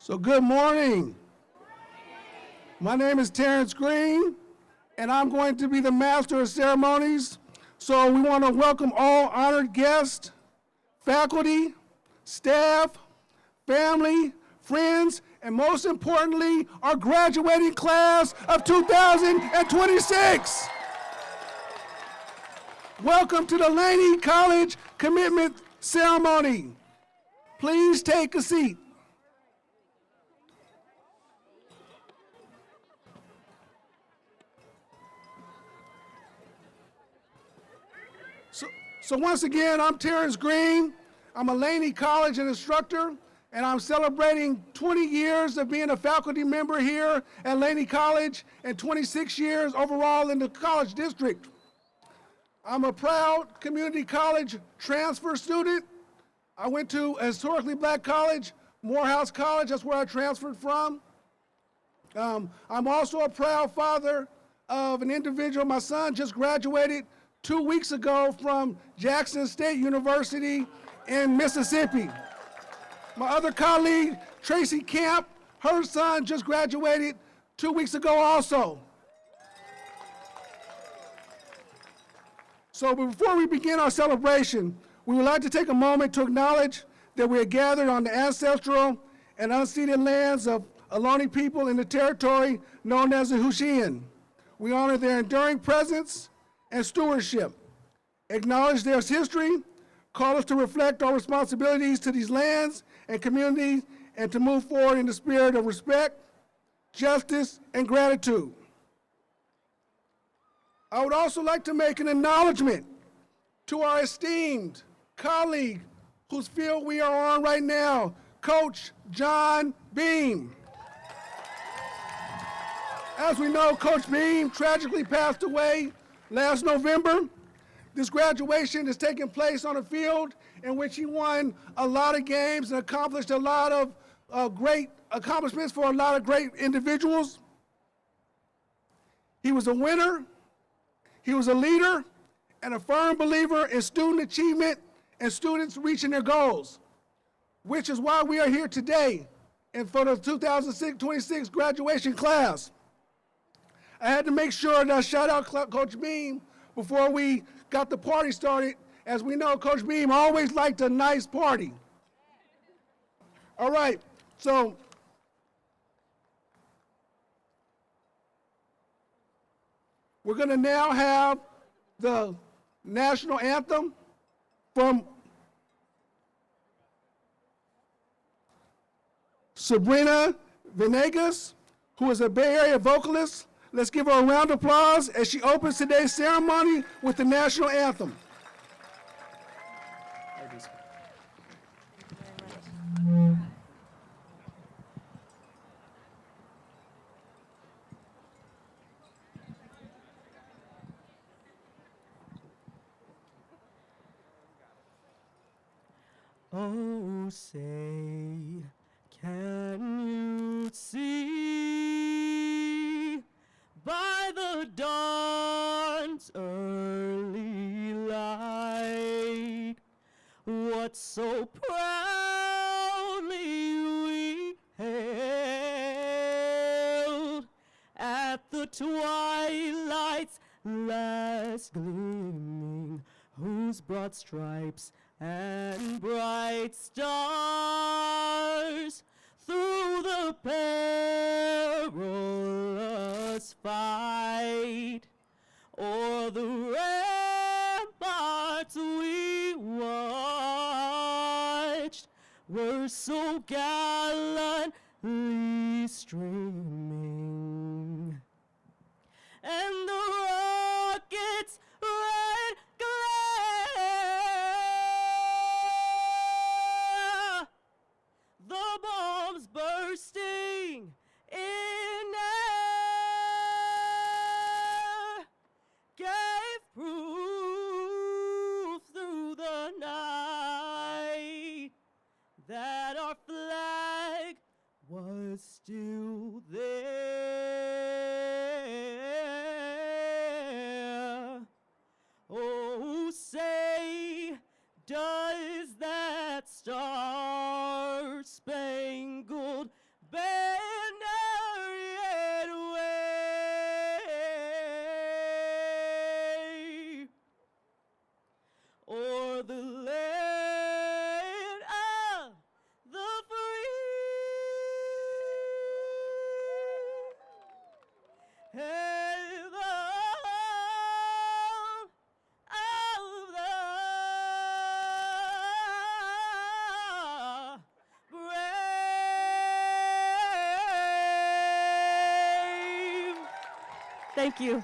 So good morning. My name is Terrence Green, and I'm going to be the master of ceremonies. So we want to welcome all honored guests, faculty, staff, family, friends, and most importantly, our graduating class of 2026. Welcome to the Laney College Commitment Ceremony. Please take a seat. So once again, I'm Terrence Green. I'm a Laney College instructor, and I'm celebrating 20 years of being a faculty member here at Laney College and 26 years overall in the college district. I'm a proud community college transfer student. I went to a historically black college, Morehouse College, that's where I transferred from. I'm also a proud father of an individual. My son just graduated 2 weeks ago from Jackson State University in Mississippi. My other colleague, Tracy Camp, her son just graduated 2 weeks ago also. So before we begin our celebration, we would like to take a moment to acknowledge that we are gathered on the ancestral and unceded lands of Ohlone people in the territory known as the Hushian. We honor their enduring presence and stewardship, acknowledge their history, call us to reflect our responsibilities to these lands and communities, and to move forward in the spirit of respect, justice, and gratitude. I would also like to make an acknowledgement to our esteemed colleague whose field we are on right now, Coach John Beam. As we know, Coach Beam tragically passed away last November. This graduation is taking place on a field in which he won a lot of games and accomplished a lot of great accomplishments for a lot of great individuals. He was a winner, he was a leader, and a firm believer in student achievement and students reaching their goals, which is why we are here today and for the 2026 graduation class. I had to make sure that I shout out Coach Beam before we got the party started. As we know, Coach Beam always liked a nice party. All right, so we're gonna now have the national anthem from Sabrina Venegas, who is a Bay Area vocalist. Let's give her a round of applause as she opens today's ceremony with the national anthem. Oh, say, can you see by the dawn's early light what so proudly we hailed at the twilight's last gleaming, whose broad stripes and bright stars through the perilous fight o'er the ramparts we watched were so gallantly streaming, and the rockets' red glare, the bombs bursting in air, gave proof through the night that our flag was still there. Oh, say, does that star-spangled banner yet wave o'er the land of the free and the home of the brave. Thank you.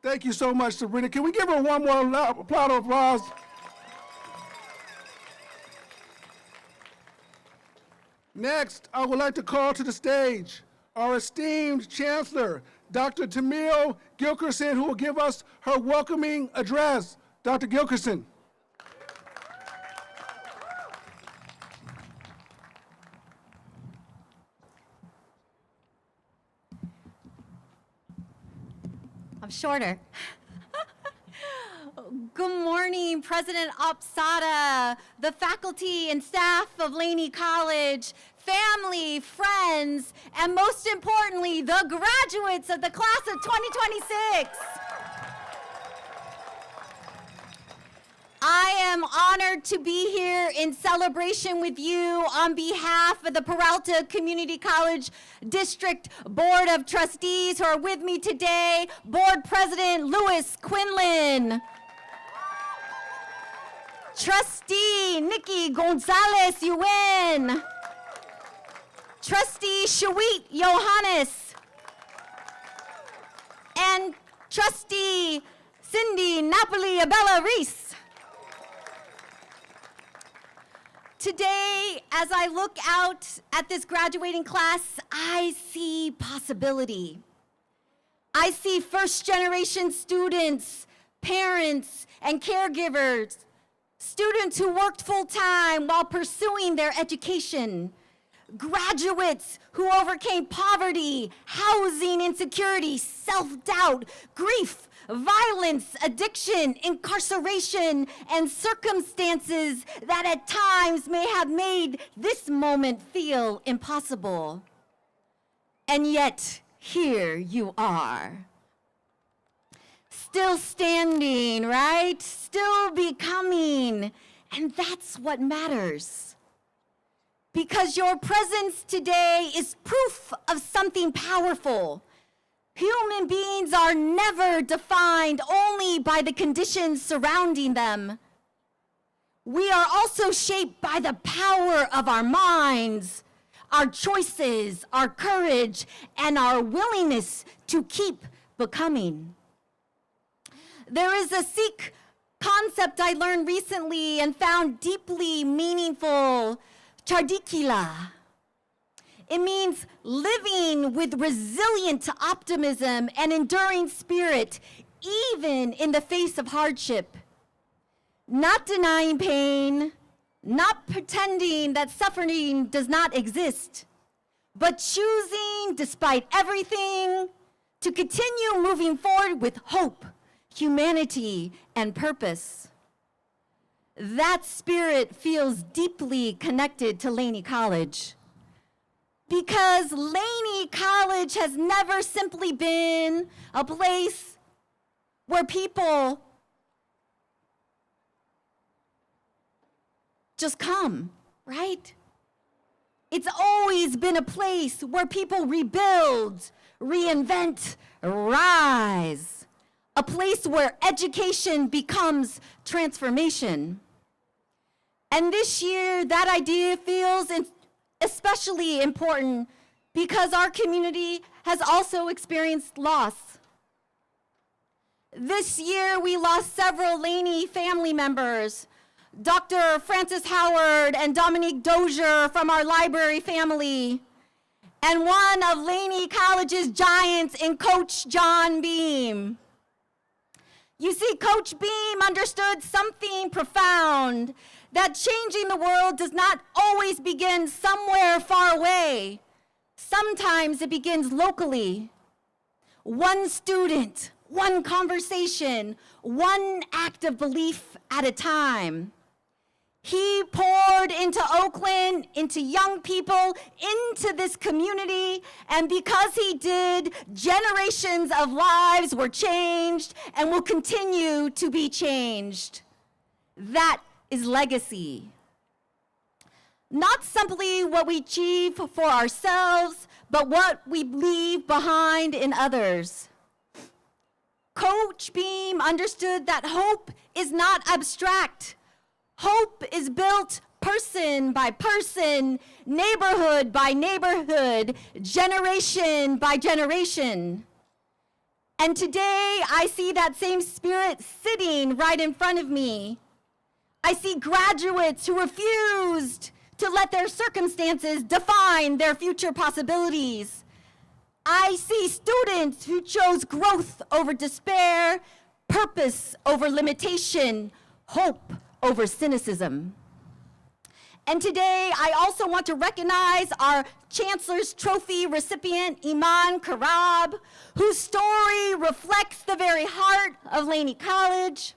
Thank you so much, Sabrina. Can we give her one more applaud of applause? Next, I would like to call to the stage our esteemed Chancellor, Dr. Tamil Gilkerson, who will give us her welcoming address. Dr. Gilkerson. I'm shorter. Good morning, President Opsada, the faculty and staff of Laney College, family, friends, and most importantly, the graduates of the class of 2026. I am honored to be here in celebration with you on behalf of the Peralta Community College District Board of Trustees who are with me today, Board President Louis Quinlan, Trustee Nikki Gonzalez Yuen, Trustee Shawit Johannes, and Trustee Cindy Napoli Abella Reese. Today, as I look out at this graduating class, I see possibility. I see first-generation students, parents, and caregivers, students who worked full-time while pursuing their education, graduates who overcame poverty, housing insecurity, self-doubt, grief, violence, addiction, incarceration, and circumstances that at times may have made this moment feel impossible. And yet, here you are. Still standing, right? Still becoming. And that's what matters. Because your presence today is proof of something powerful. Human beings are never defined only by the conditions surrounding them. We are also shaped by the power of our minds, our choices, our courage, and our willingness to keep becoming. There is a Sikh concept I learned recently and found deeply meaningful, chardikila. It means living with resilient optimism and enduring spirit, even in the face of hardship. Not denying pain, not pretending that suffering does not exist, but choosing, despite everything, to continue moving forward with hope, humanity, and purpose. That spirit feels deeply connected to Laney College. Because Laney College has never simply been a place where people just come, right? It's always been a place where people rebuild, reinvent, rise. A place where education becomes transformation. And this year, that idea feels especially important because our community has also experienced loss. This year, we lost several Laney family members, Dr. Francis Howard and Dominique Dozier from our library family, and one of Laney College's giants in Coach John Beam. You see, Coach Beam understood something profound, that changing the world does not always begin somewhere far away. Sometimes it begins locally. One student, one conversation, one act of belief at a time. He poured into Oakland, into young people, into this community, and because he did, generations of lives were changed and will continue to be changed. That is legacy. Not simply what we achieve for ourselves, but what we leave behind in others. Coach Beam understood that hope is not abstract. Hope is built person by person, neighborhood by neighborhood, generation by generation. And today I see that same spirit sitting right in front of me. I see graduates who refused to let their circumstances define their future possibilities. I see students who chose growth over despair, purpose over limitation, hope over cynicism. And today, I also want to recognize our Chancellor's Trophy recipient, Iman Karab, whose story reflects the very heart of Laney College.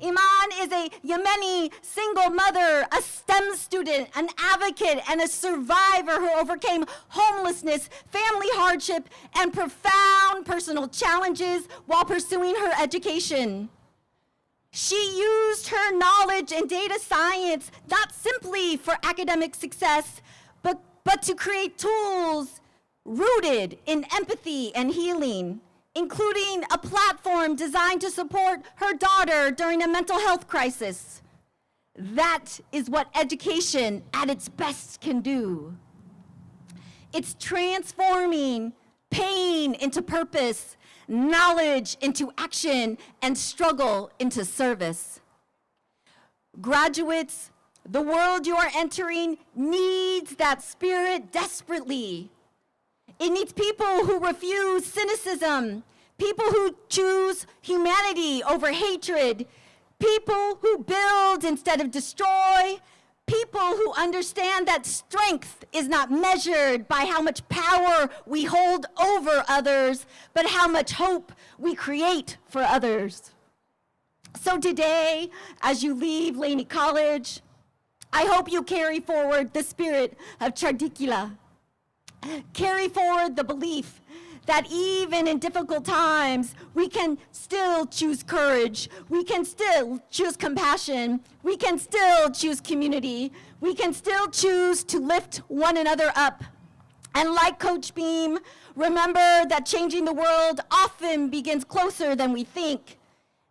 Iman is a Yemeni single mother, a STEM student, an advocate, and a survivor who overcame homelessness, family hardship, and profound personal challenges while pursuing her education. She used her knowledge in data science not simply for academic success, but to create tools rooted in empathy and healing, including a platform designed to support her daughter during a mental health crisis. That is what education at its best can do. It's transforming pain into purpose, knowledge into action, and struggle into service. Graduates, the world you are entering needs that spirit desperately. It needs people who refuse cynicism, people who choose humanity over hatred, people who build instead of destroy, people who understand that strength is not measured by how much power we hold over others, but how much hope we create for others. So today, as you leave Laney College, I hope you carry forward the spirit of Chardikila. Carry forward the belief that even in difficult times, we can still choose courage, we can still choose compassion, we can still choose community, we can still choose to lift one another up. And like Coach Beam, remember that changing the world often begins closer than we think.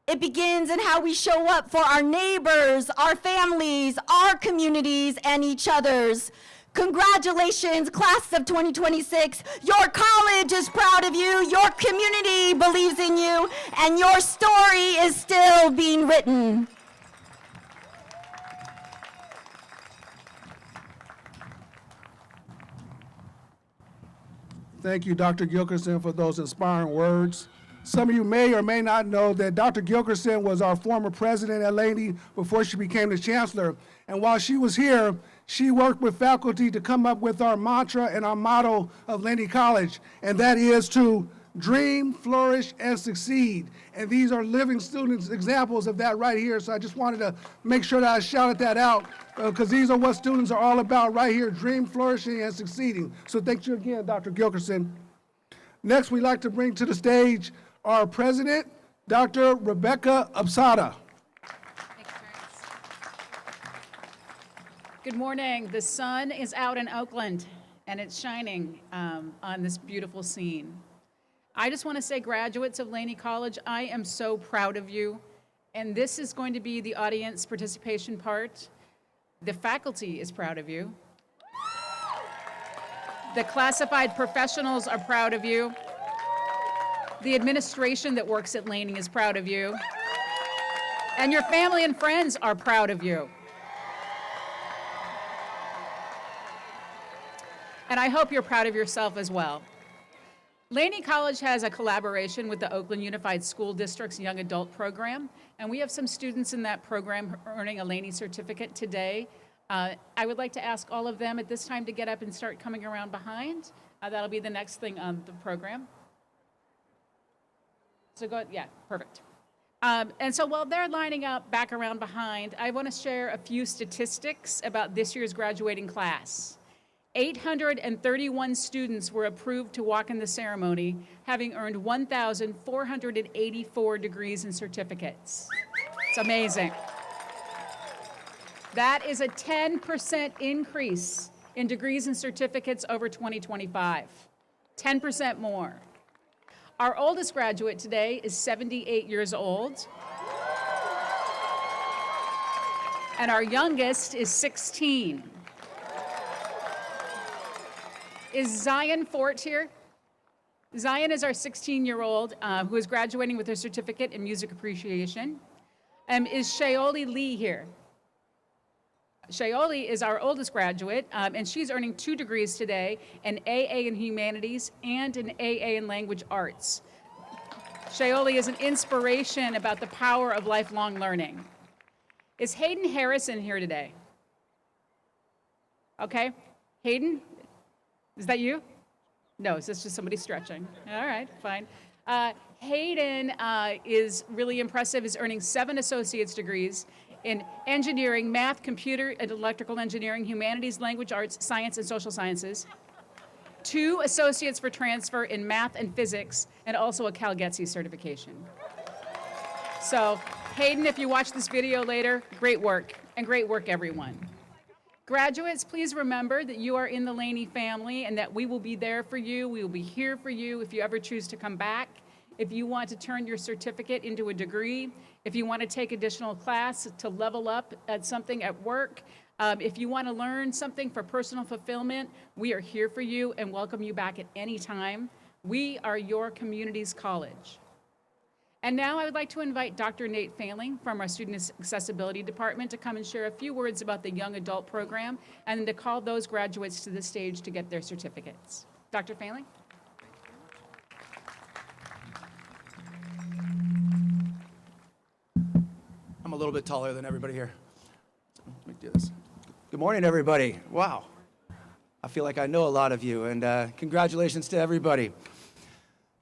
It begins in how we show up for our neighbors, our families, our communities, and each other's. Congratulations, class of 2026. Your college is proud of you, your community believes in you, and your story is still being written. Thank you, Dr. Gilkerson, for those inspiring words. Some of you may or may not know that Dr. Gilkerson was our former president at Laney before she became the chancellor. And while she was here, she worked with faculty to come up with our mantra and our motto of Laney College, and that is to dream, flourish, and succeed. And these are living students, examples of that right here. So I just wanted to make sure that I shouted that out, because these are what students are all about right here, dream, flourishing, and succeeding. So thank you again, Dr. Gilkerson. Next, we'd like to bring to the stage our president, Dr. Rebecca Absada. Good morning. The sun is out in Oakland, and it's shining on this beautiful scene. I just want to say, graduates of Laney College, I am so proud of you, and this is going to be the audience participation part. The faculty is proud of you. The classified professionals are proud of you. The administration that works at Laney is proud of you. And your family and friends are proud of you. And I hope you're proud of yourself as well. Laney College has a collaboration with the Oakland Unified School District's Young Adult Program, and we have some students in that program earning a Laney certificate today. I would like to ask all of them at this time to get up and start coming around behind. That'll be the next thing on the program. So go, yeah, perfect. And so while they're lining up back around behind, I want to share a few statistics about this year's graduating class. 831 students were approved to walk in the ceremony, having earned 1,484 degrees and certificates. It's amazing. That is a 10% increase in degrees and certificates over 2025. 10% more. Our oldest graduate today is 78 years old. And our youngest is 16. Is Zion Fort here? Zion is our 16-year-old who is graduating with her certificate in music appreciation. Is Shayoli Lee here? Shayoli is our oldest graduate, and she's earning 2 degrees today, an AA in humanities and an AA in language arts. Shayoli is an inspiration about the power of lifelong learning. Is Hayden Harrison here today? Okay, Hayden, is that you? No, is this just somebody stretching? All right, fine. Hayden is really impressive, is earning 7 associate's degrees in engineering, math, computer and electrical engineering, humanities, language arts, science, and social sciences. 2 associates for transfer in math and physics, and also a Cal Getzy certification. So, Hayden, if you watch this video later, great work, and great work, everyone. Graduates, please remember that you are in the Laney family and that we will be there for you. We will be here for you if you ever choose to come back. If you want to turn your certificate into a degree, if you want to take additional class to level up at something at work, if you want to learn something for personal fulfillment, we are here for you and welcome you back at any time. We are your community's college. And now I would like to invite Dr. Nate Failing from our Student Accessibility Department to come and share a few words about the Young Adult Program and to call those graduates to the stage to get their certificates. Dr. Failing? I'm a little bit taller than everybody here. So let me do this. Good morning, everybody. Wow. I feel like I know a lot of you, and congratulations to everybody.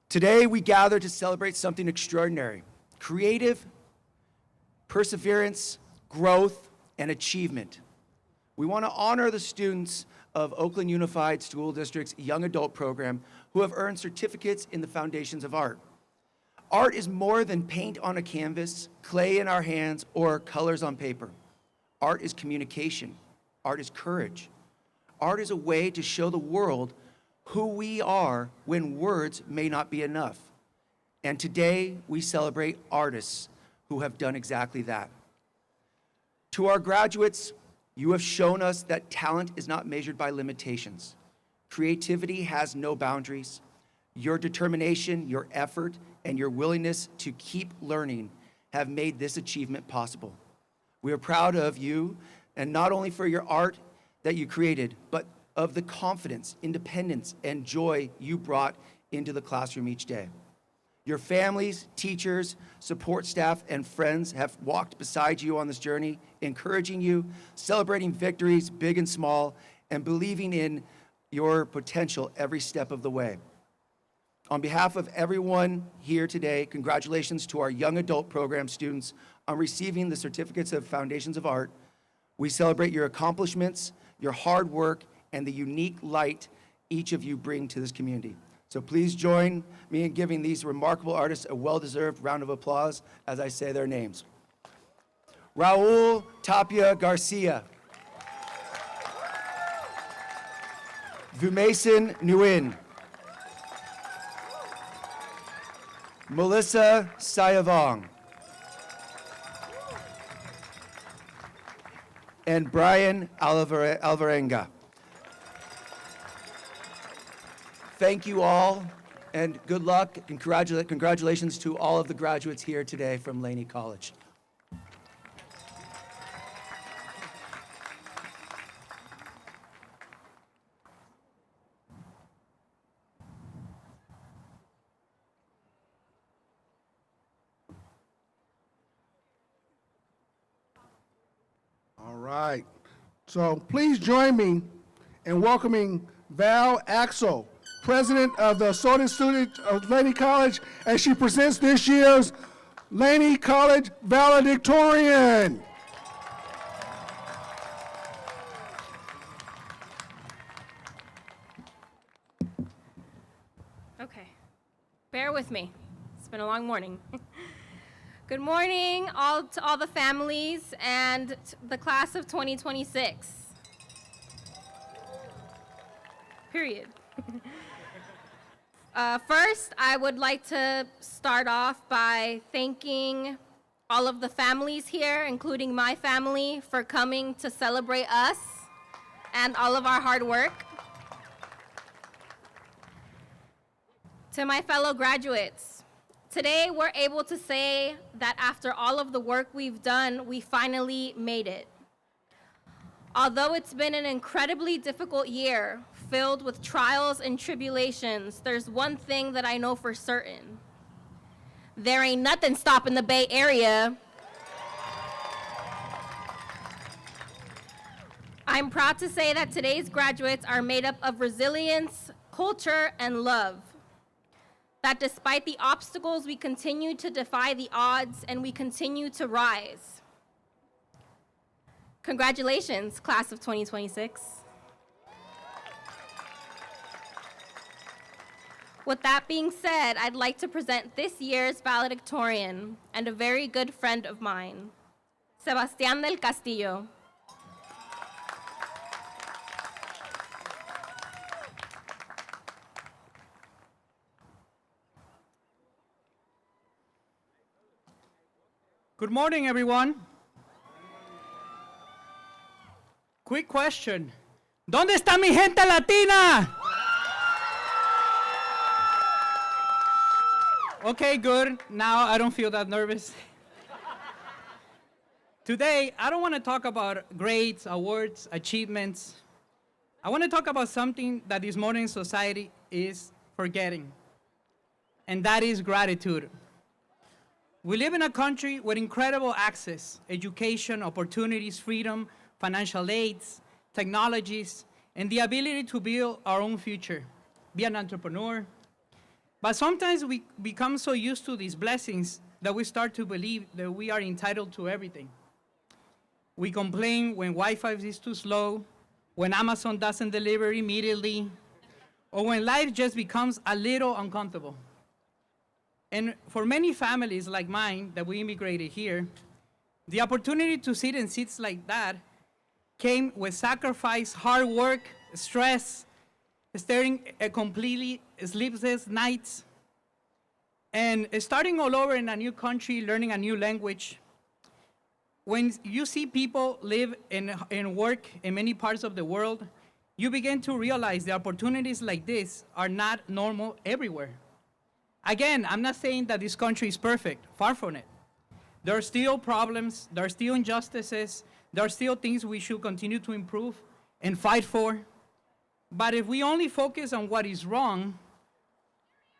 Today, we gather to celebrate something extraordinary: creative, perseverance, growth, and achievement. We want to honor the students of Oakland Unified School District's Young Adult Program who have earned certificates in the foundations of art. Art is more than paint on a canvas, clay in our hands, or colors on paper. Art is communication. Art is courage. Art is a way to show the world who we are when words may not be enough. And today, we celebrate artists who have done exactly that. To our graduates, you have shown us that talent is not measured by limitations. Creativity has no boundaries. Your determination, your effort, and your willingness to keep learning have made this achievement possible. We are proud of you, and not only for your art that you created, but of the confidence, independence, and joy you brought into the classroom each day. Your families, teachers, support staff, and friends have walked beside you on this journey, encouraging you, celebrating victories, big and small, and believing in your potential every step of the way. On behalf of everyone here today, congratulations to our Young Adult Program students on receiving the certificates of Foundations of Art. We celebrate your accomplishments, your hard work, and the unique light each of you bring to this community. So please join me in giving these remarkable artists a well-deserved round of applause as I say their names. Raul Tapia Garcia. Vumason Nguyen. Melissa Sayavong. And Brian Alvarenga. Thank you all, and good luck, and congratulations to all of the graduates here today from Laney College. All right. So please join me in welcoming Val Axel, president of the Assorted Student of Laney College, as she presents this year's Laney College valedictorian. Okay, bear with me. It's been a long morning. Good morning, to all the families and the class of 2026. Period. First, I would like to start off by thanking all of the families here, including my family, for coming to celebrate us and all of our hard work. To my fellow graduates, today we're able to say that after all of the work we've done, we finally made it. Although it's been an incredibly difficult year, filled with trials and tribulations, there's one thing that I know for certain. There ain't nothing stopping the Bay Area. I'm proud to say that today's graduates are made up of resilience, culture, and love. That despite the obstacles, we continue to defy the odds and we continue to rise. Congratulations, class of 2026. With that being said, I'd like to present this year's valedictorian and a very good friend of mine, Sebastián del Castillo. Good morning, everyone. Quick question. ¿Dónde está mi gente latina? Okay, good. Now I don't feel that nervous. Today, I don't want to talk about grades, awards, achievements. I want to talk about something that this modern society is forgetting, and that is gratitude. We live in a country with incredible access, education, opportunities, freedom, financial aids, technologies, and the ability to build our own future, be an entrepreneur. But sometimes we become so used to these blessings that we start to believe that we are entitled to everything. We complain when Wi-Fi is too slow, when Amazon doesn't deliver immediately, or when life just becomes a little uncomfortable. And for many families like mine that we immigrated here, the opportunity to sit in seats like that came with sacrifice, hard work, stress, staring at completely sleepless nights, and starting all over in a new country, learning a new language. When you see people live and work in many parts of the world, you begin to realize the opportunities like this are not normal everywhere. Again, I'm not saying that this country is perfect, far from it. There are still problems, there are still injustices, there are still things we should continue to improve and fight for. But if we only focus on what is wrong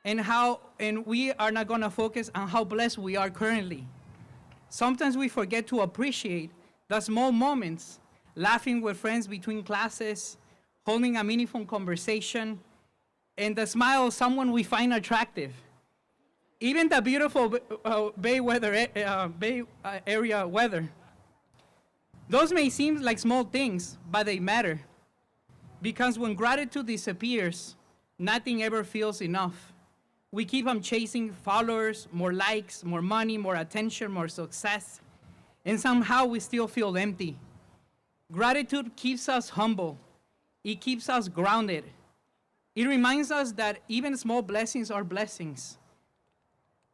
and we are not gonna focus on how blessed we are currently, sometimes we forget to appreciate the small moments, laughing with friends between classes, holding a meaningful conversation, and the smile of someone we find attractive. Even the beautiful Bay Area weather. Those may seem like small things, but they matter. Because when gratitude disappears, nothing ever feels enough. We keep on chasing followers, more likes, more money, more attention, more success, and somehow we still feel empty. Gratitude keeps us humble. It keeps us grounded. It reminds us that even small blessings are blessings.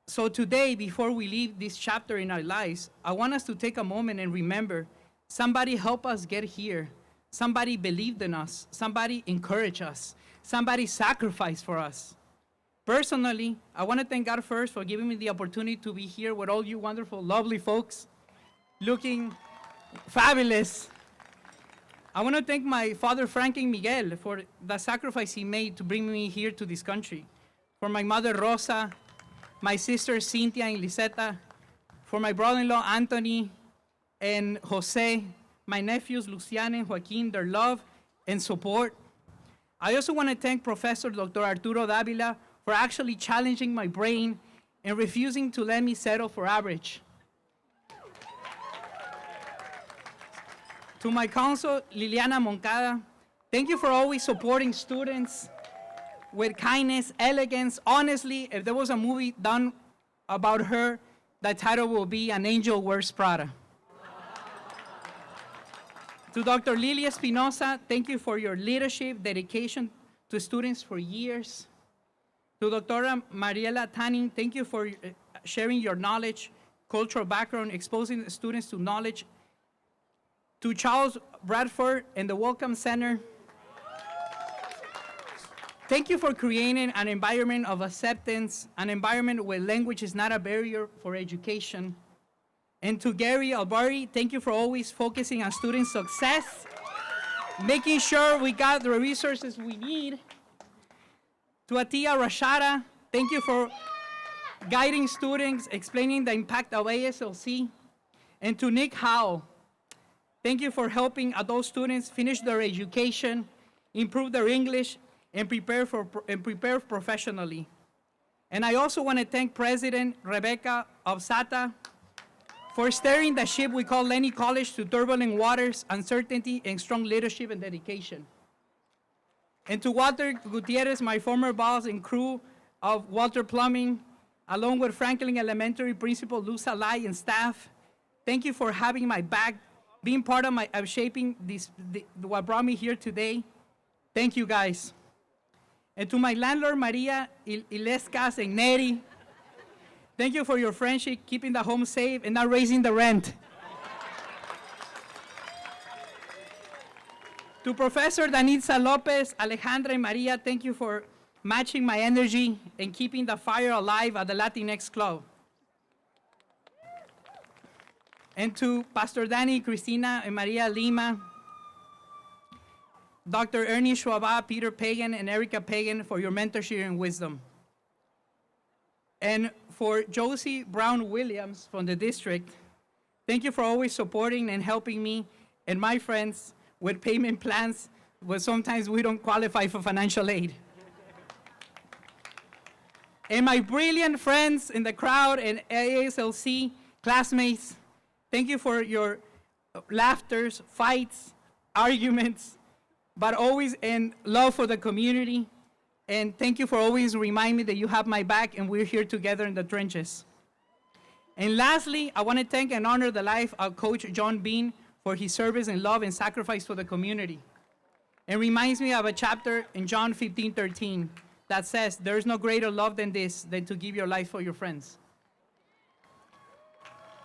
So today, before we leave this chapter in our lives, I want us to take a moment and remember somebody helped us get here. Somebody believed in us. Somebody encouraged us. Somebody sacrificed for us. Personally, I want to thank God first for giving me the opportunity to be here with all you wonderful, lovely folks, looking fabulous. I want to thank my father, Frank and Miguel, for the sacrifice he made to bring me here to this country. For my mother, Rosa, my sisters, Cynthia and Liseta, for my brother-in-law, Anthony and Jose, my nephews, Luciana and Joaquin, their love and support. I also want to thank Professor Dr. Arturo Davila for actually challenging my brain and refusing to let me settle for average. To my counsel, Liliana Moncada, thank you for always supporting students with kindness, elegance. Honestly, if there was a movie done about her, the title will be An Angel Wears Prada. To Dr. Lilia Espinosa, thank you for your leadership, dedication to students for years. To Dr. Mariela Tanning, thank you for sharing your knowledge, cultural background, exposing the students to knowledge. To Charles Bradford and the Welcome Center, thank you for creating an environment of acceptance, an environment where language is not a barrier for education. And to Gary Albari, thank you for always focusing on student success, making sure we got the resources we need. To Atia Rashada, thank you for guiding students, explaining the impact of ASLC. And to Nick Howe, thank you for helping adult students finish their education, improve their English, and prepare professionally. And I also want to thank President Rebecca Obsata for steering the ship we call Laney College to turbulent waters, uncertainty, and strong leadership and dedication. And to Walter Gutierrez, my former boss and crew of Walter Plumbing, along with Franklin Elementary Principal Luz Alay and staff, thank you for having my back, being part of shaping what brought me here today. Thank you, guys. And to my landlord, Maria Ilescas and Neri, thank you for your friendship, keeping the home safe and not raising the rent. To Professor Danitza Lopez, Alejandra, and Maria, thank you for matching my energy and keeping the fire alive at the Latinx Club. And to Pastor Danny, Cristina, and Maria Lima, Dr. Ernie Schwaba, Peter Pagan, and Erica Pagan for your mentorship and wisdom. And for Josie Brown Williams from the district, thank you for always supporting and helping me and my friends with payment plans where sometimes we don't qualify for financial aid. And my brilliant friends in the crowd and ASLC classmates, thank you for your laughters, fights, arguments, but always in love for the community. And thank you for always reminding me that you have my back and we're here together in the trenches. And lastly, I want to thank and honor the life of Coach John Bean for his service and love and sacrifice for the community. It reminds me of a chapter in John 15:13 that says, there is no greater love than this, than to give your life for your friends.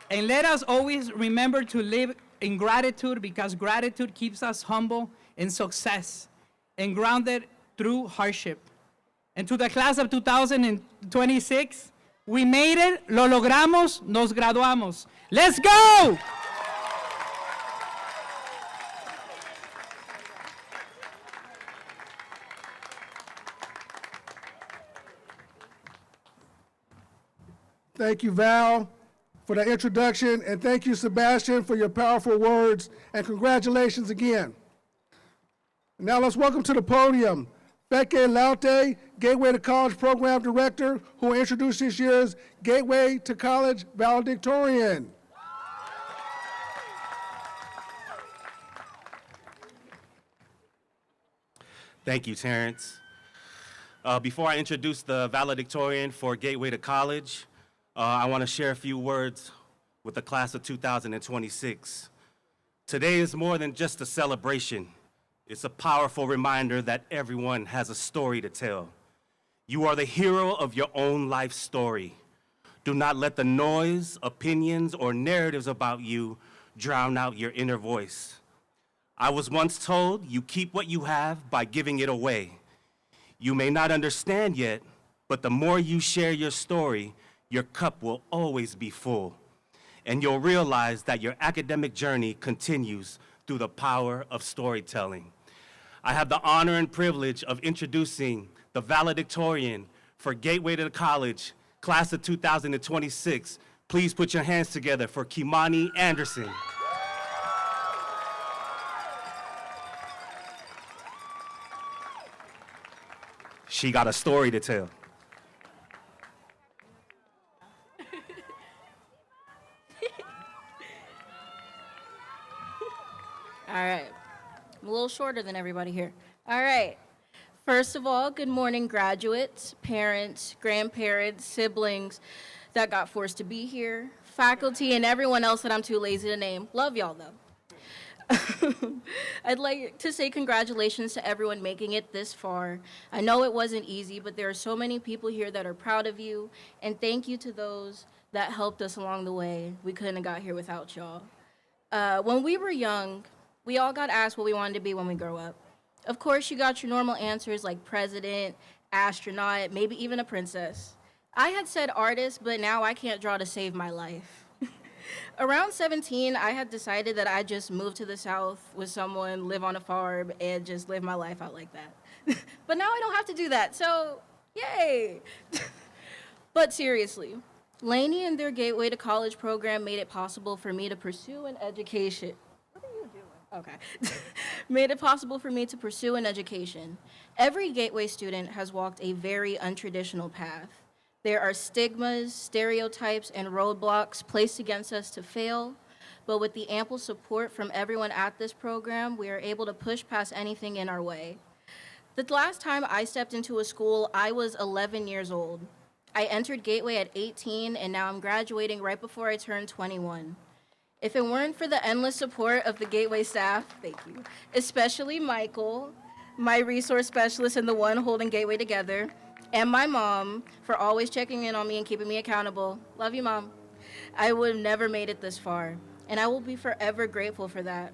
And let us always remember to live in gratitude, because gratitude keeps us humble in success and grounded through hardship. And to the class of 2026, we made it, lo logramos, nos graduamos. Let's go! Thank you, Val, for the introduction, and thank you, Sebastian, for your powerful words, and congratulations again. Now let's welcome to the podium Feke Laute, Gateway to College Program Director, who will introduce this year's Gateway to College valedictorian. Thank you, Terrence. Before I introduce the valedictorian for Gateway to College, I want to share a few words with the class of 2026. Today is more than just a celebration. It's a powerful reminder that everyone has a story to tell. You are the hero of your own life story. Do not let the noise, opinions, or narratives about you drown out your inner voice. I was once told you keep what you have by giving it away. You may not understand yet, but the more you share your story, your cup will always be full. And you'll realize that your academic journey continues through the power of storytelling. I have the honor and privilege of introducing the valedictorian for Gateway to College, class of 2026. Please put your hands together for Kimani Anderson. She got a story to tell. All right. I'm a little shorter than everybody here. All right. First of all, good morning, graduates, parents, grandparents, siblings that got forced to be here, faculty, and everyone else that I'm too lazy to name. Love y'all, though. I'd like to say congratulations to everyone making it this far. I know it wasn't easy, but there are so many people here that are proud of you, and thank you to those that helped us along the way. We couldn't have got here without y'all. When we were young, we all got asked what we wanted to be when we grow up. Of course, you got your normal answers like president, astronaut, maybe even a princess. I had said artist, but now I can't draw to save my life. Around 17, I had decided that I'd just move to the South with someone, live on a farm, and just live my life out like that. But now I don't have to do that, so yay! But seriously, Laney and their Gateway to College program made it possible for me to pursue an education. Okay. Made it possible for me to pursue an education. Every Gateway student has walked a very untraditional path. There are stigmas, stereotypes, and roadblocks placed against us to fail, but with the ample support from everyone at this program, we are able to push past anything in our way. The last time I stepped into a school, I was 11 years old. I entered Gateway at 18, and now I'm graduating right before I turn 21. If it weren't for the endless support of the Gateway staff, thank you, especially Michael, my resource specialist and the one holding Gateway together, and my mom for always checking in on me and keeping me accountable, love you, Mom, I would have never made it this far, and I will be forever grateful for that.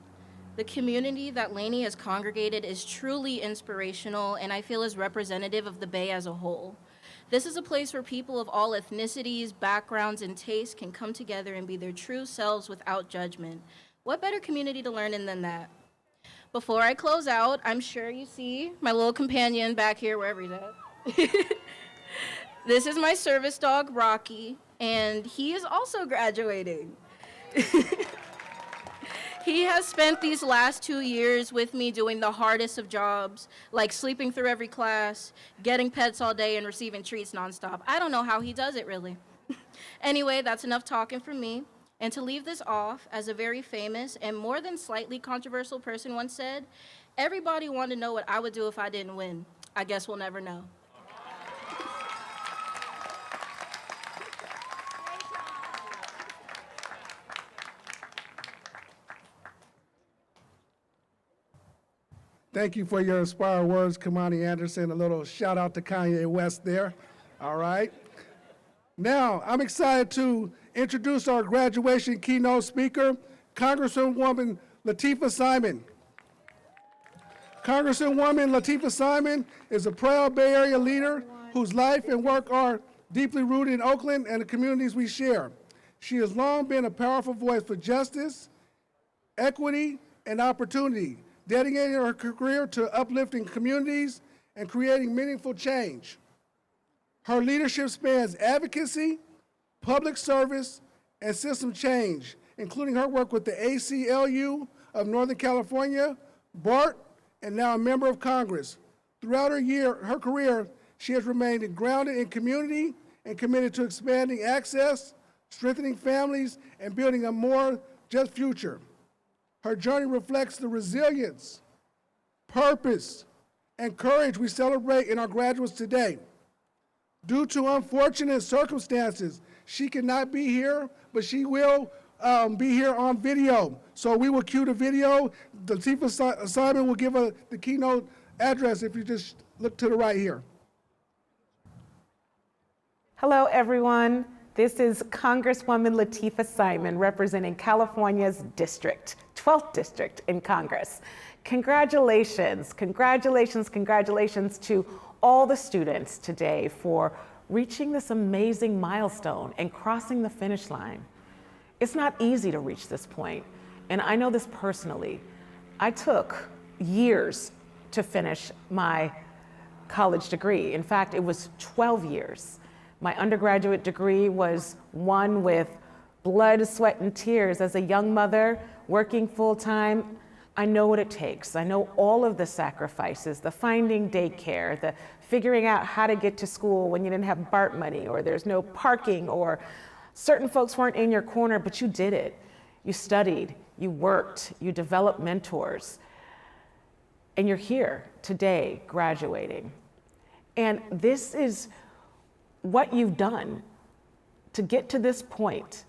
The community that Laney has congregated is truly inspirational, and I feel is representative of the Bay as a whole. This is a place where people of all ethnicities, backgrounds, and tastes can come together and be their true selves without judgment. What better community to learn in than that? Before I close out, I'm sure you see my little companion back here, wherever he's at. This is my service dog, Rocky, and he is also graduating. He has spent these last 2 years with me doing the hardest of jobs, like sleeping through every class, getting pets all day, and receiving treats nonstop. I don't know how he does it, really. Anyway, that's enough talking from me. And to leave this off, as a very famous and more than slightly controversial person once said, everybody wanted to know what I would do if I didn't win. I guess we'll never know. Thank you for your inspiring words, Kamani Anderson. A little shout out to Kanye West there. All right. Now, I'm excited to introduce our graduation keynote speaker, Congresswoman Latifah Simon. Congresswoman Latifah Simon is a proud Bay Area leader whose life and work are deeply rooted in Oakland and the communities we share. She has long been a powerful voice for justice, equity, and opportunity, dedicating her career to uplifting communities and creating meaningful change. Her leadership spans advocacy, public service, and system change, including her work with the ACLU of Northern California, BART, and now a member of Congress. Throughout her career, she has remained grounded in community and committed to expanding access, strengthening families, and building a more just future. Her journey reflects the resilience, purpose, and courage we celebrate in our graduates today. Due to unfortunate circumstances, she cannot be here, but she will be here on video. So we will cue the video. Latifah Simon will give the keynote address if you just look to the right here. Hello, everyone. This is Congresswoman Latifah Simon representing California's district, 12th district in Congress. Congratulations, congratulations, congratulations to all the students today for reaching this amazing milestone and crossing the finish line. It's not easy to reach this point, and I know this personally. I took years to finish my college degree. In fact, it was 12 years. My undergraduate degree was won with blood, sweat, and tears. As a young mother working full-time, I know what it takes. I know all of the sacrifices, the finding daycare, the figuring out how to get to school when you didn't have BART money, or there's no parking, or certain folks weren't in your corner, but you did it. You studied, you worked, you developed mentors, and you're here today graduating. And this is what you've done to get to this point.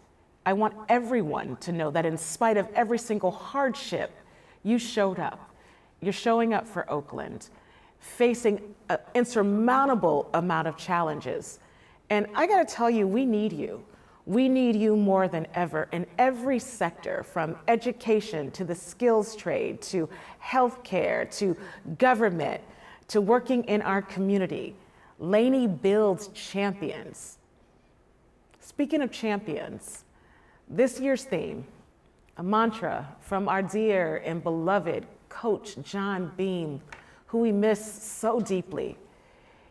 I want everyone to know that in spite of every single hardship, you showed up. You're showing up for Oakland, facing an insurmountable amount of challenges. And I gotta tell you, we need you. We need you more than ever in every sector, from education to the skills trade, to healthcare, to government, to working in our community. Laney builds champions. Speaking of champions, this year's theme, a mantra from our dear and beloved Coach John Beam, who we miss so deeply.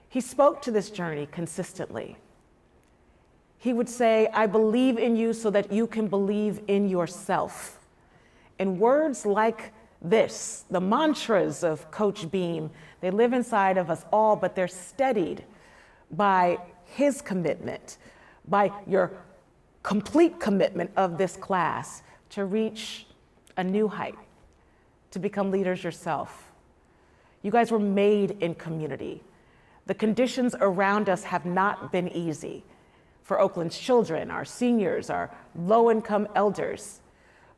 He spoke to this journey consistently. He would say, I believe in you so that you can believe in yourself. And words like this, the mantras of Coach Beam, they live inside of us all, but they're steadied by his commitment, by your complete commitment of this class to reach a new height, to become leaders yourself. You guys were made in community. The conditions around us have not been easy for Oakland's children, our seniors, our low-income elders.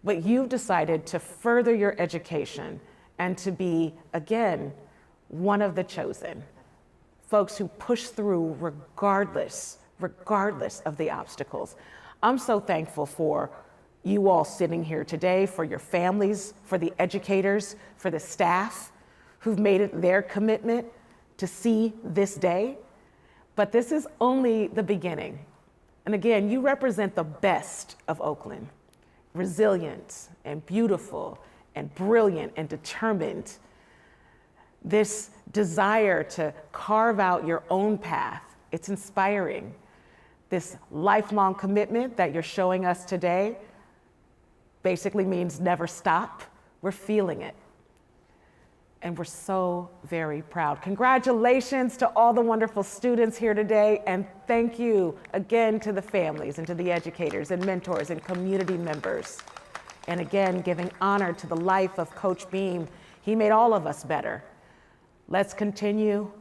But you've decided to further your education and to be, again, one of the chosen. Folks who push through regardless of the obstacles. I'm so thankful for you all sitting here today, for your families, for the educators, for the staff who've made it their commitment to see this day. But this is only the beginning. And again, you represent the best of Oakland, resilient and beautiful and brilliant and determined. This desire to carve out your own path, it's inspiring. This lifelong commitment that you're showing us today basically means never stop. We're feeling it. And we're so very proud. Congratulations to all the wonderful students here today, and thank you again to the families and to the educators and mentors and community members. And again, giving honor to the life of Coach Beam. He made all of us better. Let's continue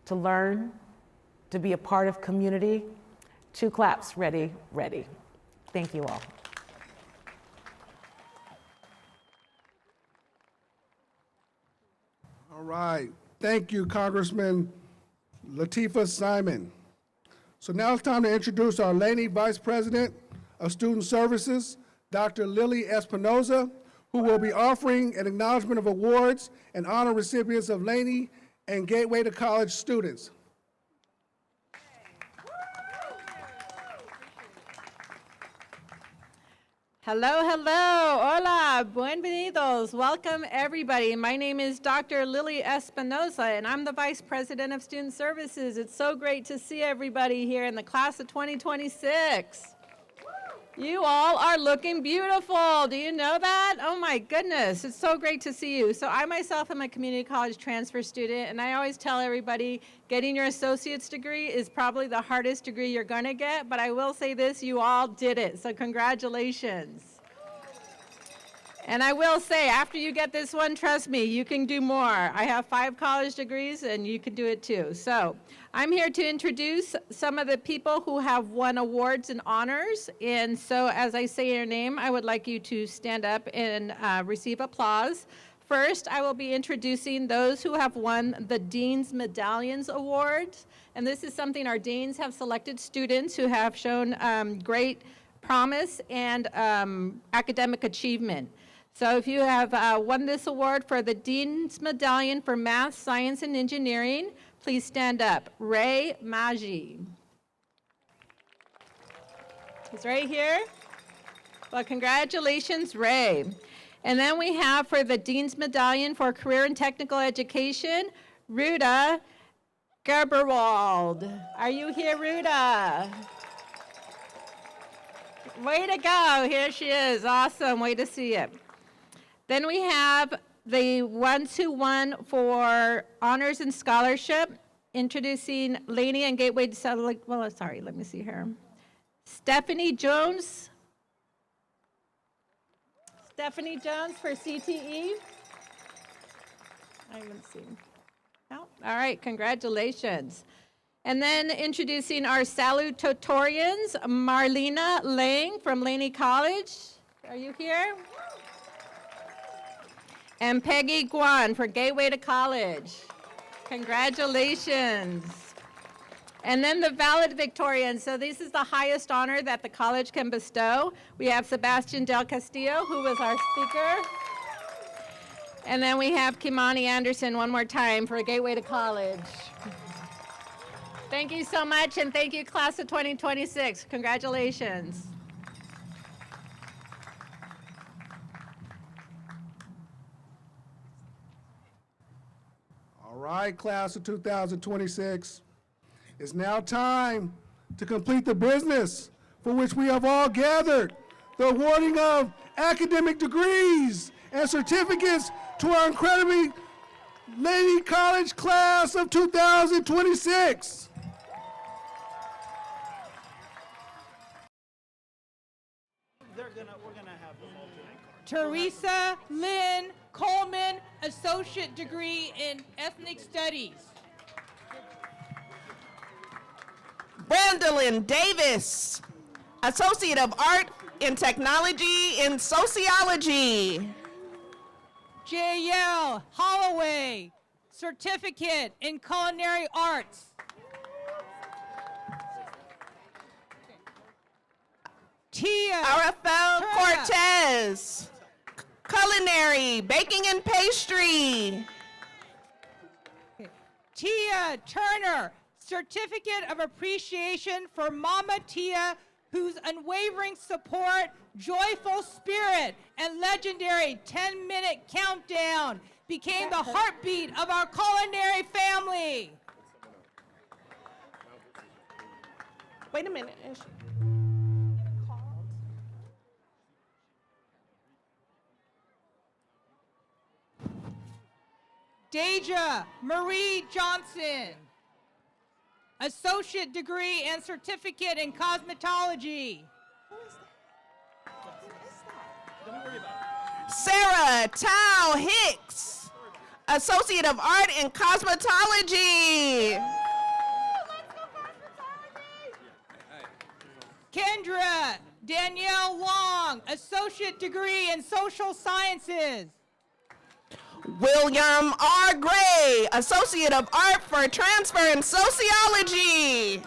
to learn, to be a part of community. 2 claps, ready, ready. Thank you all. All right. Thank you, Congressman Lateefah Simon. So now it's time to introduce our Laney Vice President of Student Services, Dr. Lily Espinoza, who will be offering an acknowledgement of awards and honor recipients of Laney and Gateway to College students. Hello, hello, hola, bienvenidos, welcome everybody. My name is Dr. Lily Espinoza, and I'm the Vice President of Student Services. It's so great to see everybody here in the class of 2026. You all are looking beautiful. Do you know that? Oh my goodness, it's so great to see you. So I myself am a community college transfer student, and I always tell everybody getting your associate's degree is probably the hardest degree you're gonna get, but I will say this, you all did it, so congratulations. And I will say, after you get this one, trust me, you can do more. I have 5 college degrees, and you can do it too. So I'm here to introduce some of the people who have won awards and honors. And so as I say your name, I would like you to stand up and receive applause. First, I will be introducing those who have won the Dean's Medallions Awards. And this is something our deans have selected students who have shown great promise and academic achievement. So if you have won this award for the Dean's Medallion for Math, Science, and Engineering, please stand up. Ray Maggi. He's right here. Well, congratulations, Ray. And then we have for the Dean's Medallion for Career and Technical Education, Ruda Gerberwald. Are you here, Ruda? Way to go. Here she is. Awesome. Way to see it. Then we have the ones who won for honors and scholarship introducing Laney and Gateway Satellite, well, sorry, let me see here. Stephanie Jones. Stephanie Jones for CTE. I haven't seen. No? All right, congratulations. And then introducing our salutatorians, Marlena Lang from Laney College. Are you here? And Peggy Guan for Gateway to College. Congratulations. And then the valedictorians. So this is the highest honor that the college can bestow. We have Sebastian Del Castillo, who was our speaker. And then we have Kimani Anderson one more time for Gateway to College. Thank you so much, and thank you, class of 2026. Congratulations. All right, class of 2026. It's now time to complete the business for which we have all gathered, the awarding of academic degrees and certificates to our incredibly Laney College class of 2026. Teresa Lynn Coleman, Associate Degree in Ethnic Studies. Brandolyn Davis, Associate of Art in Technology in Sociology. J.L. Holloway, Certificate in Culinary Arts. Tia Arafel Turner. Cortez, Culinary, Baking and Pastry. Tia Turner, Certificate of Appreciation for Mama Tia, whose unwavering support, joyful spirit, and legendary 10-minute countdown became the heartbeat of our culinary family. Wait a minute. Deja Marie Johnson, Associate Degree and Certificate in Cosmetology. Sarah Tao Hicks, Associate of Art in Cosmetology. Kendra Danielle Long, Associate Degree in Social Sciences. William R. Gray, Associate of Art for Transfer in Sociology.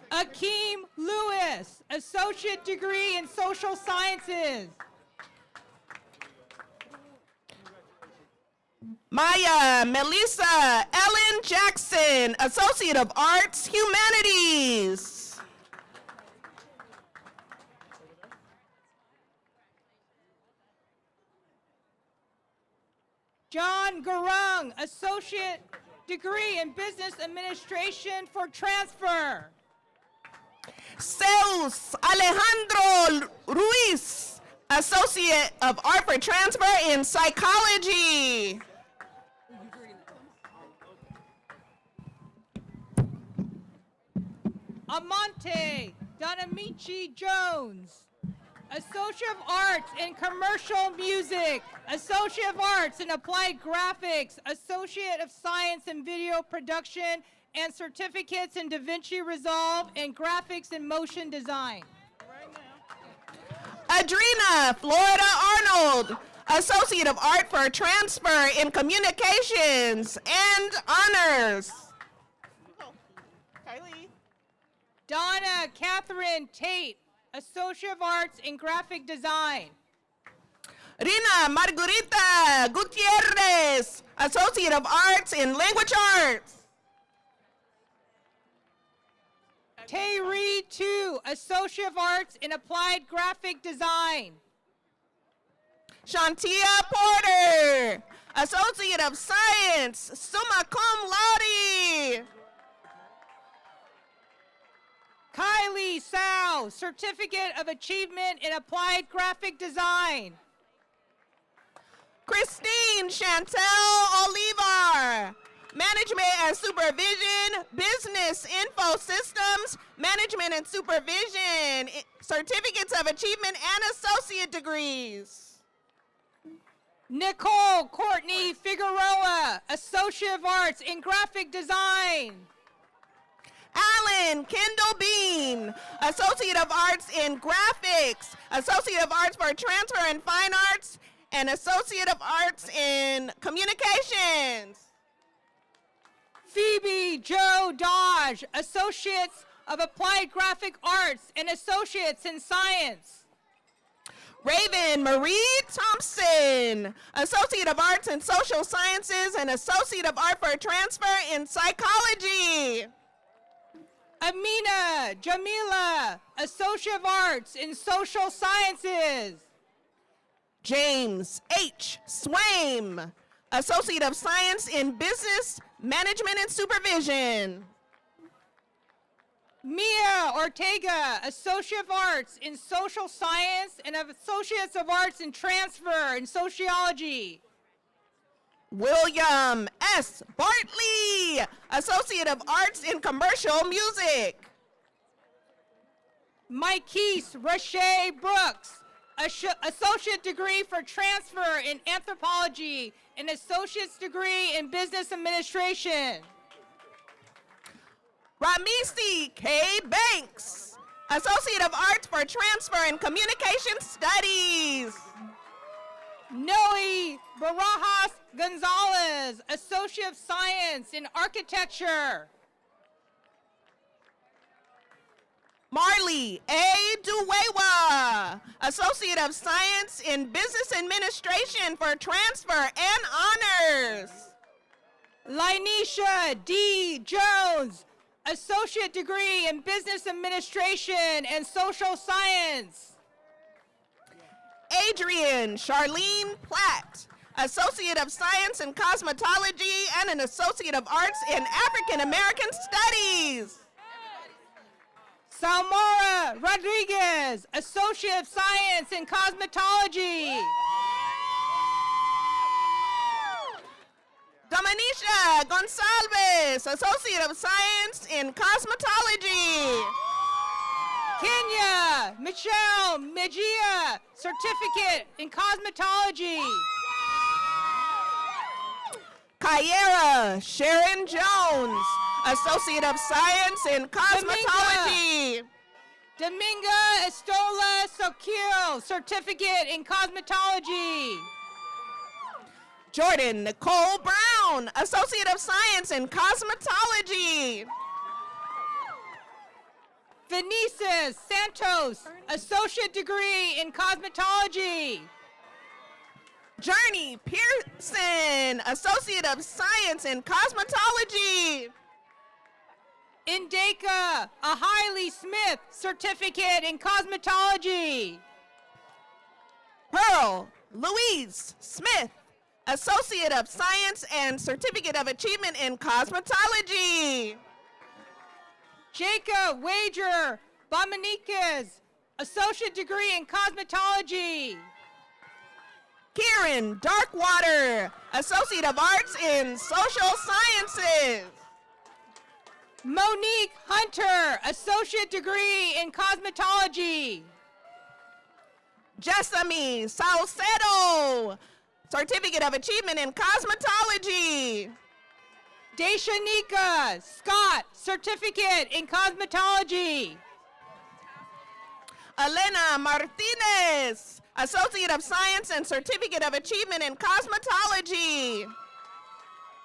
Akeem Lewis, Associate Degree in Social Sciences. Maya Melissa Ellen Jackson, Associate of Arts, Humanities. John Garung, Associate Degree in Business Administration for Transfer. Zeus Alejandro Ruiz, Associate of Art for Transfer in Psychology. Amante Donamici Jones, Associate of Arts in Commercial Music, Associate of Arts in Applied Graphics, Associate of Science in Video Production, and certificates in DaVinci Resolve and Graphics and Motion Design. Adrena Florida Arnold, Associate of Art for Transfer in Communications and Honors. Donna Catherine Tate, Associate of Arts in Graphic Design. Rina Margarita Gutierrez, Associate of Arts in Language Arts. Tayri Tu, Associate of Arts in Applied Graphic Design. Shantia Porter, Associate of Science, summa cum laude. Kylie Sao, Certificate of Achievement in Applied Graphic Design. Christine Chantel Olivar, Management and Supervision, Business Info Systems, Management and Supervision, Certificates of Achievement and Associate Degrees. Nicole Courtney Figueroa, Associate of Arts in Graphic Design. Alan Kendall Bean, Associate of Arts in Graphics, Associate of Arts for Transfer in Fine Arts, and Associate of Arts in Communications. Phoebe Joe Dodge, Associates of Applied Graphic Arts and Associates in Science. Raven Marie Thompson, Associate of Arts in Social Sciences and Associate of Art for Transfer in Psychology. Amina Jamila, Associate of Arts in Social Sciences. James H. Swaim, Associate of Science in Business, Management and Supervision. Mia Ortega, Associate of Arts in Social Science and Associates of Arts in Transfer in Sociology. William S. Bartley, Associate of Arts in Commercial Music. Mikeese Rashay Brooks, Associate Degree for Transfer in Anthropology and Associate's Degree in Business Administration. Ramisi K. Banks, Associate of Arts for Transfer in Communication Studies. Noe Barajas Gonzalez, Associate of Science in Architecture. Marley A. Duwewa, Associate of Science in Business Administration for Transfer and Honors. Linesha D. Jones, Associate Degree in Business Administration and Social Science. Adrian Charlene Platt, Associate of Science in Cosmetology and an Associate of Arts in African American Studies. Salmora Rodriguez, Associate of Science in Cosmetology. Dominisha Gonsalves, Associate of Science in Cosmetology. Kenya Michelle Mejia, Certificate in Cosmetology. Kyera Sharon Jones, Associate of Science in Cosmetology. Dominga Estola Soquil, Certificate in Cosmetology. Jordan Nicole Brown, Associate of Science in Cosmetology. Venices Santos, Associate Degree in Cosmetology. Journey Pearson, Associate of Science in Cosmetology. Indeka Ahiley Smith, Certificate in Cosmetology. Pearl Louise Smith, Associate of Science and Certificate of Achievement in Cosmetology. Jacob Wager Bamaniquez, Associate Degree in Cosmetology. Kieran Darkwater, Associate of Arts in Social Sciences. Monique Hunter, Associate Degree in Cosmetology. Jessamy Salcedo, Certificate of Achievement in Cosmetology. Deshanika Scott, Certificate in Cosmetology. Elena Martinez, Associate of Science and Certificate of Achievement in Cosmetology.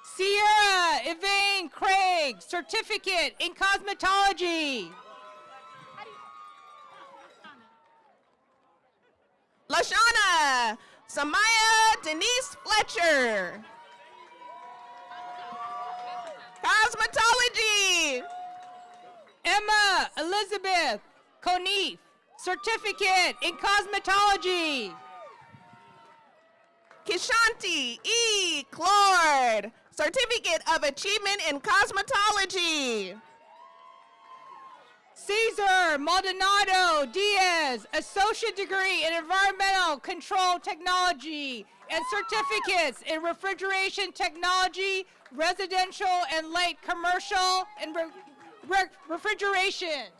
Sierra Yvonne Craig, Certificate in Cosmetology. Lashana Samaya Denise Fletcher, Cosmetology. Emma Elizabeth Conniff, Certificate in Cosmetology. Kishanti E. Clord, Certificate of Achievement in Cosmetology. Cesar Maldonado Diaz, associate degree in environmental control technology and certificates in refrigeration technology, residential and light commercial, and refrigeration.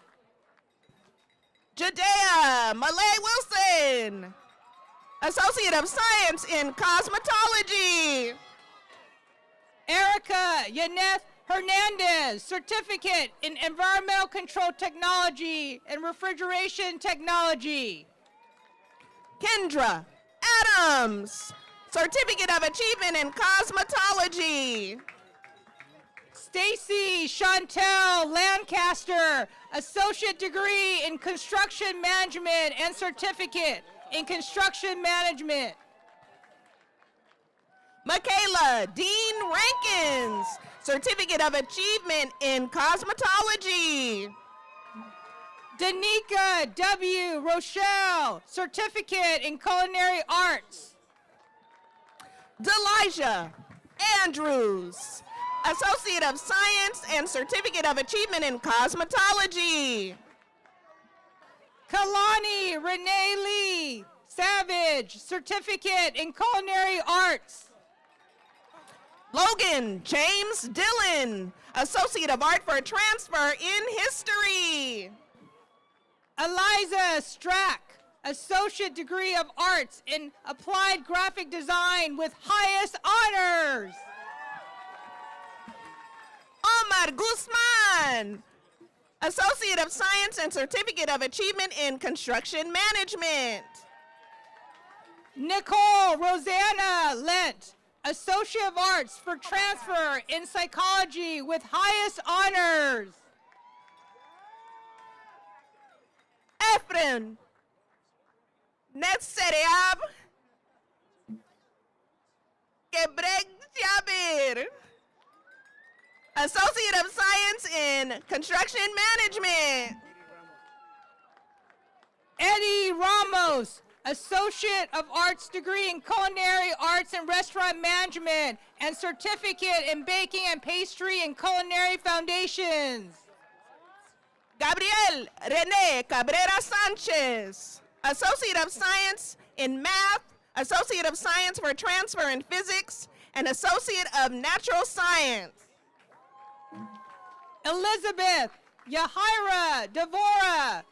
Judea Malay Wilson, Associate of Science in Cosmetology. Erica Yaneth Hernandez, certificate in environmental control technology and refrigeration technology. Kendra Adams, Certificate of Achievement in Cosmetology. Stacy Chantel Lancaster, associate degree in construction management and certificate in construction management. Michaela Dean Rankins, Certificate of Achievement in Cosmetology. Danica W. Rochelle, certificate in culinary arts. Delijah Andrews, Associate of Science and Certificate of Achievement in Cosmetology. Kalani Renee Lee Savage, certificate in culinary arts. Logan James Dillon, Associate of Art for Transfer in History. Eliza Strack, associate degree of arts in applied graphic design with highest honors. Omar Guzman, Associate of Science and Certificate of Achievement in Construction Management. Nicole Rosanna Lent, Associate of Arts for Transfer in Psychology with highest honors. Efren Netsereab Gebreg Jabir, Associate of Science in Construction Management. Eddie Ramos, Associate of Arts degree in Culinary Arts and Restaurant Management and Certificate in Baking and Pastry and Culinary Foundations. Gabriel Rene Cabrera Sanchez, Associate of Science in Math, Associate of Science for Transfer in Physics, and Associate of Natural Science. Elizabeth Yahira Devora,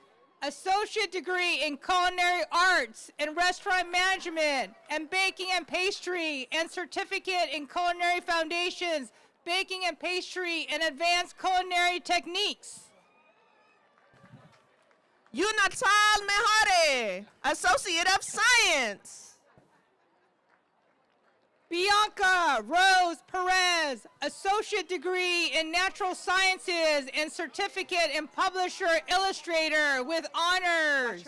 Associate degree in Culinary Arts and Restaurant Management and Baking and Pastry and Certificate in Culinary Foundations, Baking and Pastry and Advanced Culinary Techniques. Yunatal Mejare, Associate of Science. Bianca Rose Perez, Associate degree in Natural Sciences and Certificate in Publisher Illustrator with honors.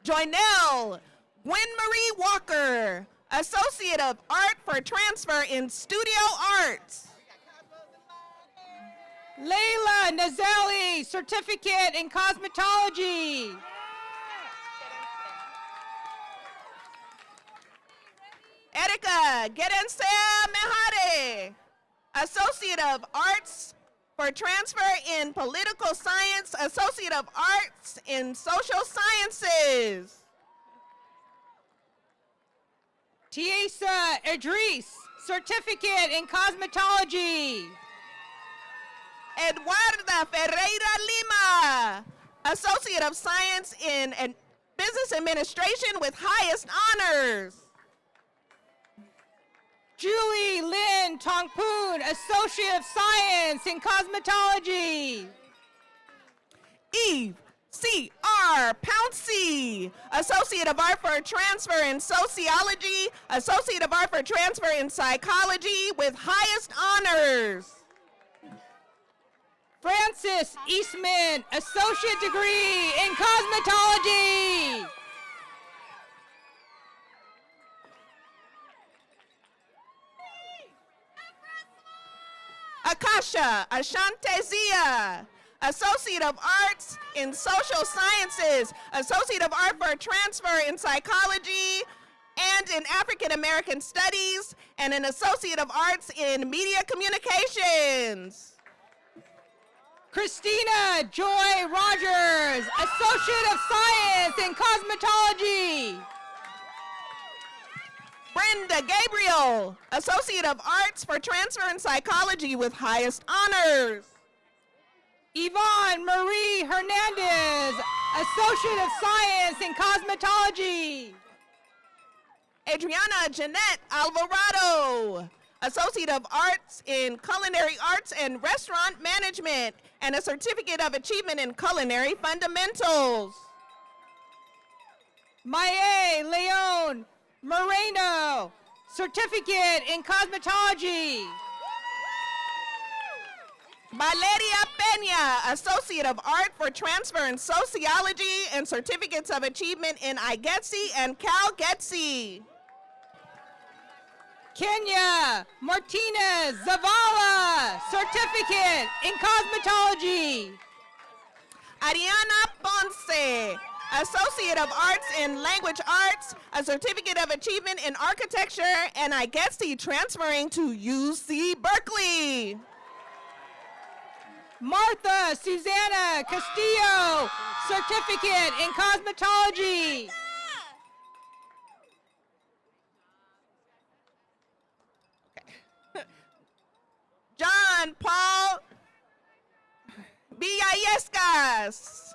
Joynell Gwen Marie Walker, Associate of Art for Transfer in Studio Arts. Layla Nazali, Certificate in Cosmetology. Erika Gerensea Mejare, Associate of Arts for Transfer in Political Science, Associate of Arts in Social Sciences. Tiesa Idris, Certificate in Cosmetology. Eduarda Ferreira Lima, Associate of Science in Business Administration with highest honors. Julie Lynn Tongpoon, Associate of Science in Cosmetology. Eve C.R. Pouncey, Associate of Art for Transfer in Sociology, Associate of Art for Transfer in Psychology with highest honors. Francis Eastman, Associate degree in Cosmetology. Akasha Ashante Zia, Associate of Arts in Social Sciences, Associate of Art for Transfer in Psychology and in African American Studies, and an Associate of Arts in Media Communications. Christina Joy Rogers, Associate of Science in Cosmetology. Brenda Gabriel, Associate of Arts for Transfer in Psychology with highest honors. Yvonne Marie Hernandez, Associate of Science in Cosmetology. Adriana Jeanette Alvarado, Associate of Arts in Culinary Arts and Restaurant Management, and a Certificate of Achievement in Culinary Fundamentals. Maya Leon Moreno, Certificate in Cosmetology. Valeria Peña, Associate of Art for Transfer in Sociology and Certificates of Achievement in IGETSI and CalGETSI. Kenya Martinez Zavala, Certificate in Cosmetology. Ariana Ponce, Associate of Arts in Language Arts, a Certificate of Achievement in Architecture, and IGETSI transferring to UC Berkeley. Martha Susanna Castillo, Certificate in Cosmetology. John Paul Villallescas,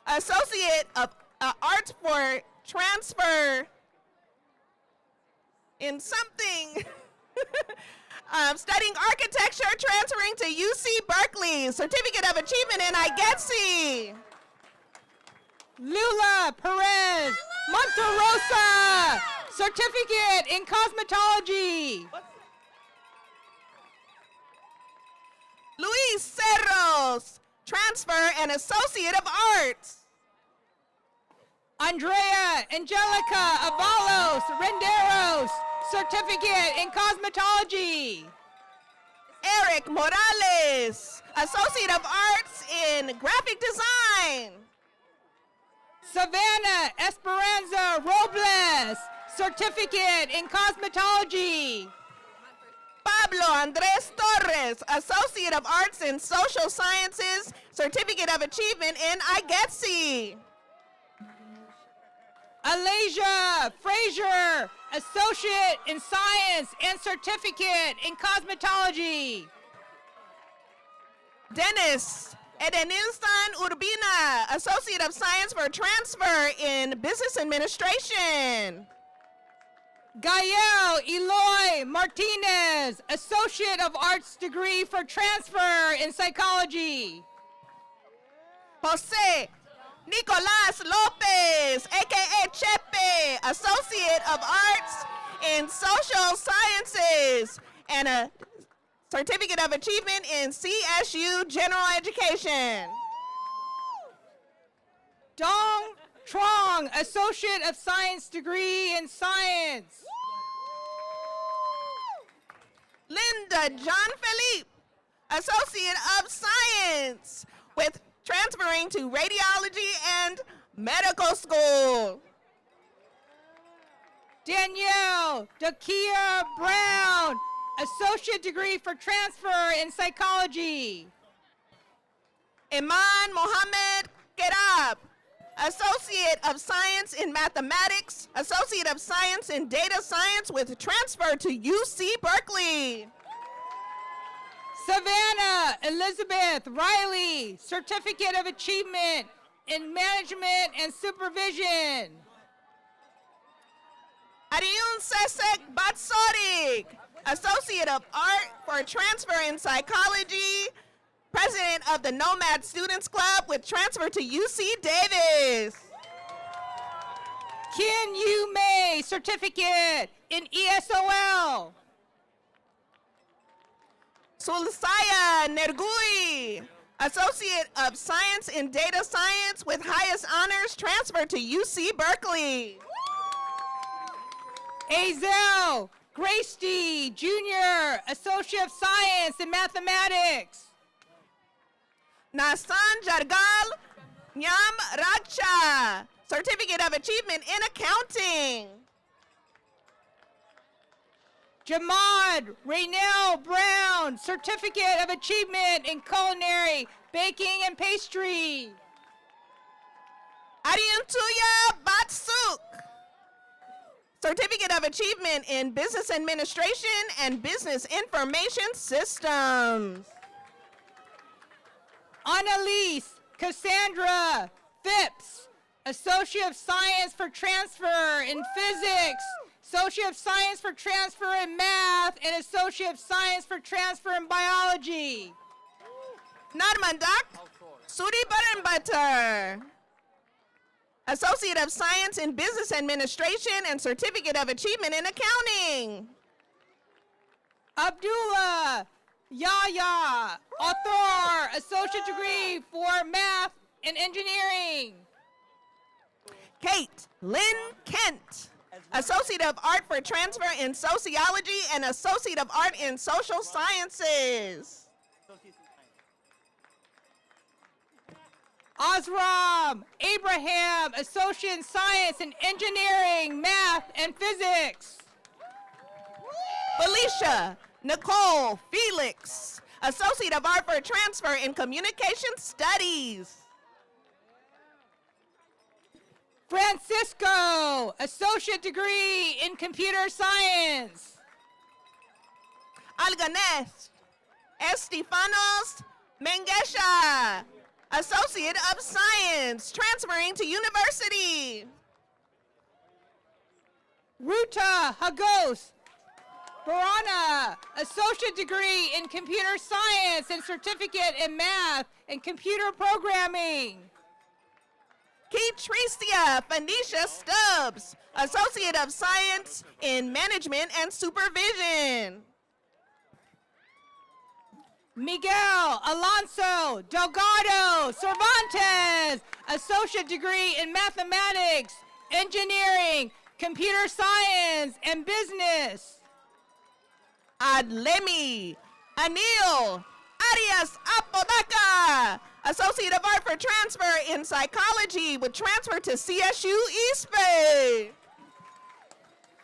Associate of Arts for Transfer in something. Studying architecture, transferring to UC Berkeley, Certificate of Achievement in IGETSI. Lula Perez Monterosa, Certificate in Cosmetology. Luis Cerros, Transfer and Associate of Arts. Andrea Angelica Avalos Renderos, Certificate in Cosmetology. Eric Morales, Associate of Arts in Graphic Design. Savannah Esperanza Robles, Certificate in Cosmetology. Pablo Andres Torres, Associate of Arts in Social Sciences, Certificate of Achievement in IGETSI. Alasia Frazier, Associate in Science and Certificate in Cosmetology. Dennis Edenilson Urbina, Associate of Science for Transfer in Business Administration. Gael Eloy Martinez, Associate of Arts degree for Transfer in Psychology. Jose Nicolas Lopez, aka Chepe, Associate of Arts in Social Sciences and a Certificate of Achievement in CSU General Education. Dong Trong, Associate of Science degree in Science. Linda John Philippe, Associate of Science with transferring to Radiology and Medical School. Danielle Dakia Brown, Associate degree for Transfer in Psychology. Iman Mohammed Kerab, Associate of Science in Mathematics, Associate of Science in Data Science with transfer to UC Berkeley. Savannah Elizabeth Riley, Certificate of Achievement in Management and Supervision. Ariun Sesek Batsorik, Associate of Art for Transfer in Psychology, President of the Nomad Students Club with transfer to UC Davis. Kin Yu Mei, Certificate in ESOL. Sulsaya Nergui, Associate of Science in Data Science with highest honors, transfer to UC Berkeley. Azel Grace D, Junior, Associate of Science in Mathematics. Nasan Jargal Nyam Raksha, Certificate of Achievement in Accounting. Jamad Raynell Brown, Certificate of Achievement in Culinary, Baking and Pastry. Ariantuya Batsuk, Certificate of Achievement in Business Administration and Business Information Systems. Annalise Cassandra Phipps, Associate of Science for Transfer in Physics, Associate of Science for Transfer in Math, and Associate of Science for Transfer in Biology. Narmandak Suri Butter, Associate of Science in Business Administration and Certificate of Achievement in Accounting. Abdullah Yahya, author, associate degree for math and engineering. Kate Lynn Kent, Associate of Art for Transfer in Sociology and Associate of Art in Social Sciences. Osram Abraham, Associate in Science and Engineering, Math and Physics. Felicia Nicole Felix, Associate of Art for Transfer in Communication Studies. Francisco, Associate degree in Computer Science. Alganes Estefanos Mengesha, Associate of Science, transferring to university. Ruta Hagos Barana, Associate degree in Computer Science and Certificate in Math and Computer Programming. Ketricia Phoenicia Stubbs, Associate of Science in Management and Supervision. Miguel Alonso Delgado Cervantes, Associate degree in Mathematics, Engineering, Computer Science, and Business. Adlemi Anil Arias Apodaca, Associate of Art for Transfer in Psychology with transfer to CSU East Bay.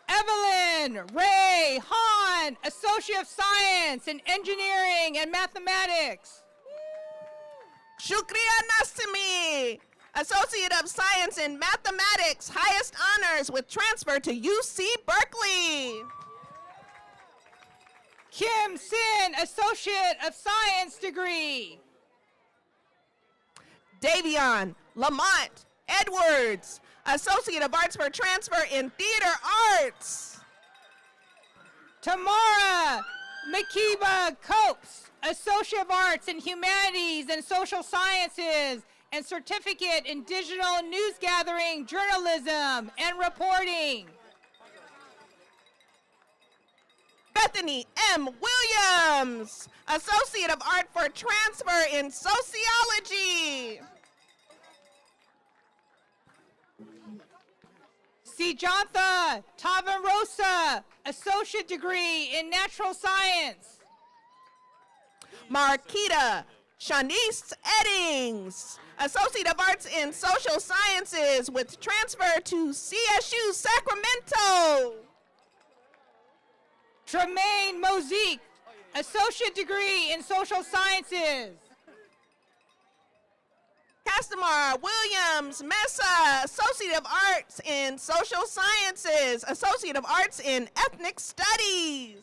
Evelyn Ray Hahn, Associate of Science in Engineering and Mathematics. Shukriya Nasimi, Associate of Science in Mathematics, highest honors with transfer to UC Berkeley. Kim Sin, Associate of Science degree. Davion Lamont Edwards, Associate of Arts for transfer in Theater Arts. Tamara Makiba Copes, Associate of Arts in Humanities and Social Sciences and Certificate in Digital News Gathering, Journalism, and Reporting. Bethany M. Williams, Associate of Art for transfer in Sociology. Sijantha Tavarosa, Associate degree in Natural Science. Marquita Shanice Eddings, Associate of Arts in Social Sciences with transfer to CSU Sacramento. Tremaine Mozique, Associate degree in Social Sciences. Castamar Williams Mesa, Associate of Arts in Social Sciences, Associate of Arts in Ethnic Studies.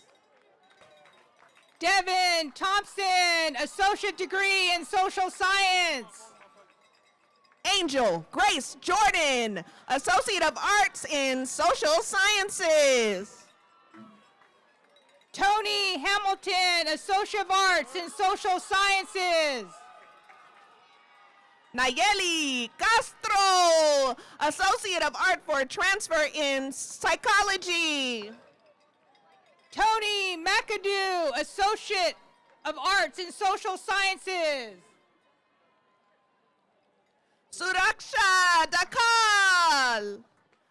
Devin Thompson, Associate degree in Social Science. Angel Grace Jordan, Associate of Arts in Social Sciences. Tony Hamilton, Associate of Arts in Social Sciences. Nayeli Castro, Associate of Art for transfer in Psychology. Tony McAdoo, Associate of Arts in Social Sciences. Suraksha Dakal,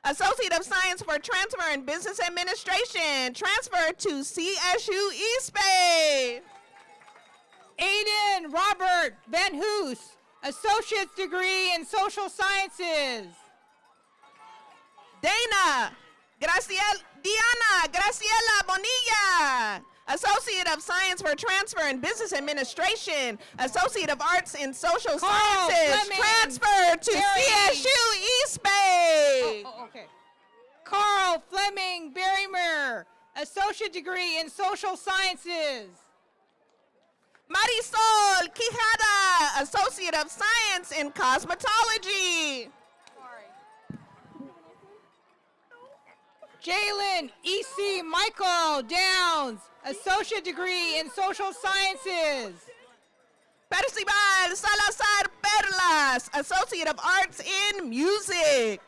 Associate of Science for transfer in Business Administration, transfer to CSU East Bay. Aiden Robert Van Hoos, Associate's degree in Social Sciences. Dana Diana Graciela Bonilla, Associate of Science for Transfer in Business Administration, Associate of Arts in Social Carl Sciences, Fleming, transfer to Barry. CSU East Bay. Okay. Carl Fleming Berrymer, Associate Degree in Social Sciences. Marisol Quijada, Associate of Science in Cosmetology. Jalen E.C. Michael Downs, Associate Degree in Social Sciences. Percival Salazar Perlas, Associate of Arts in Music.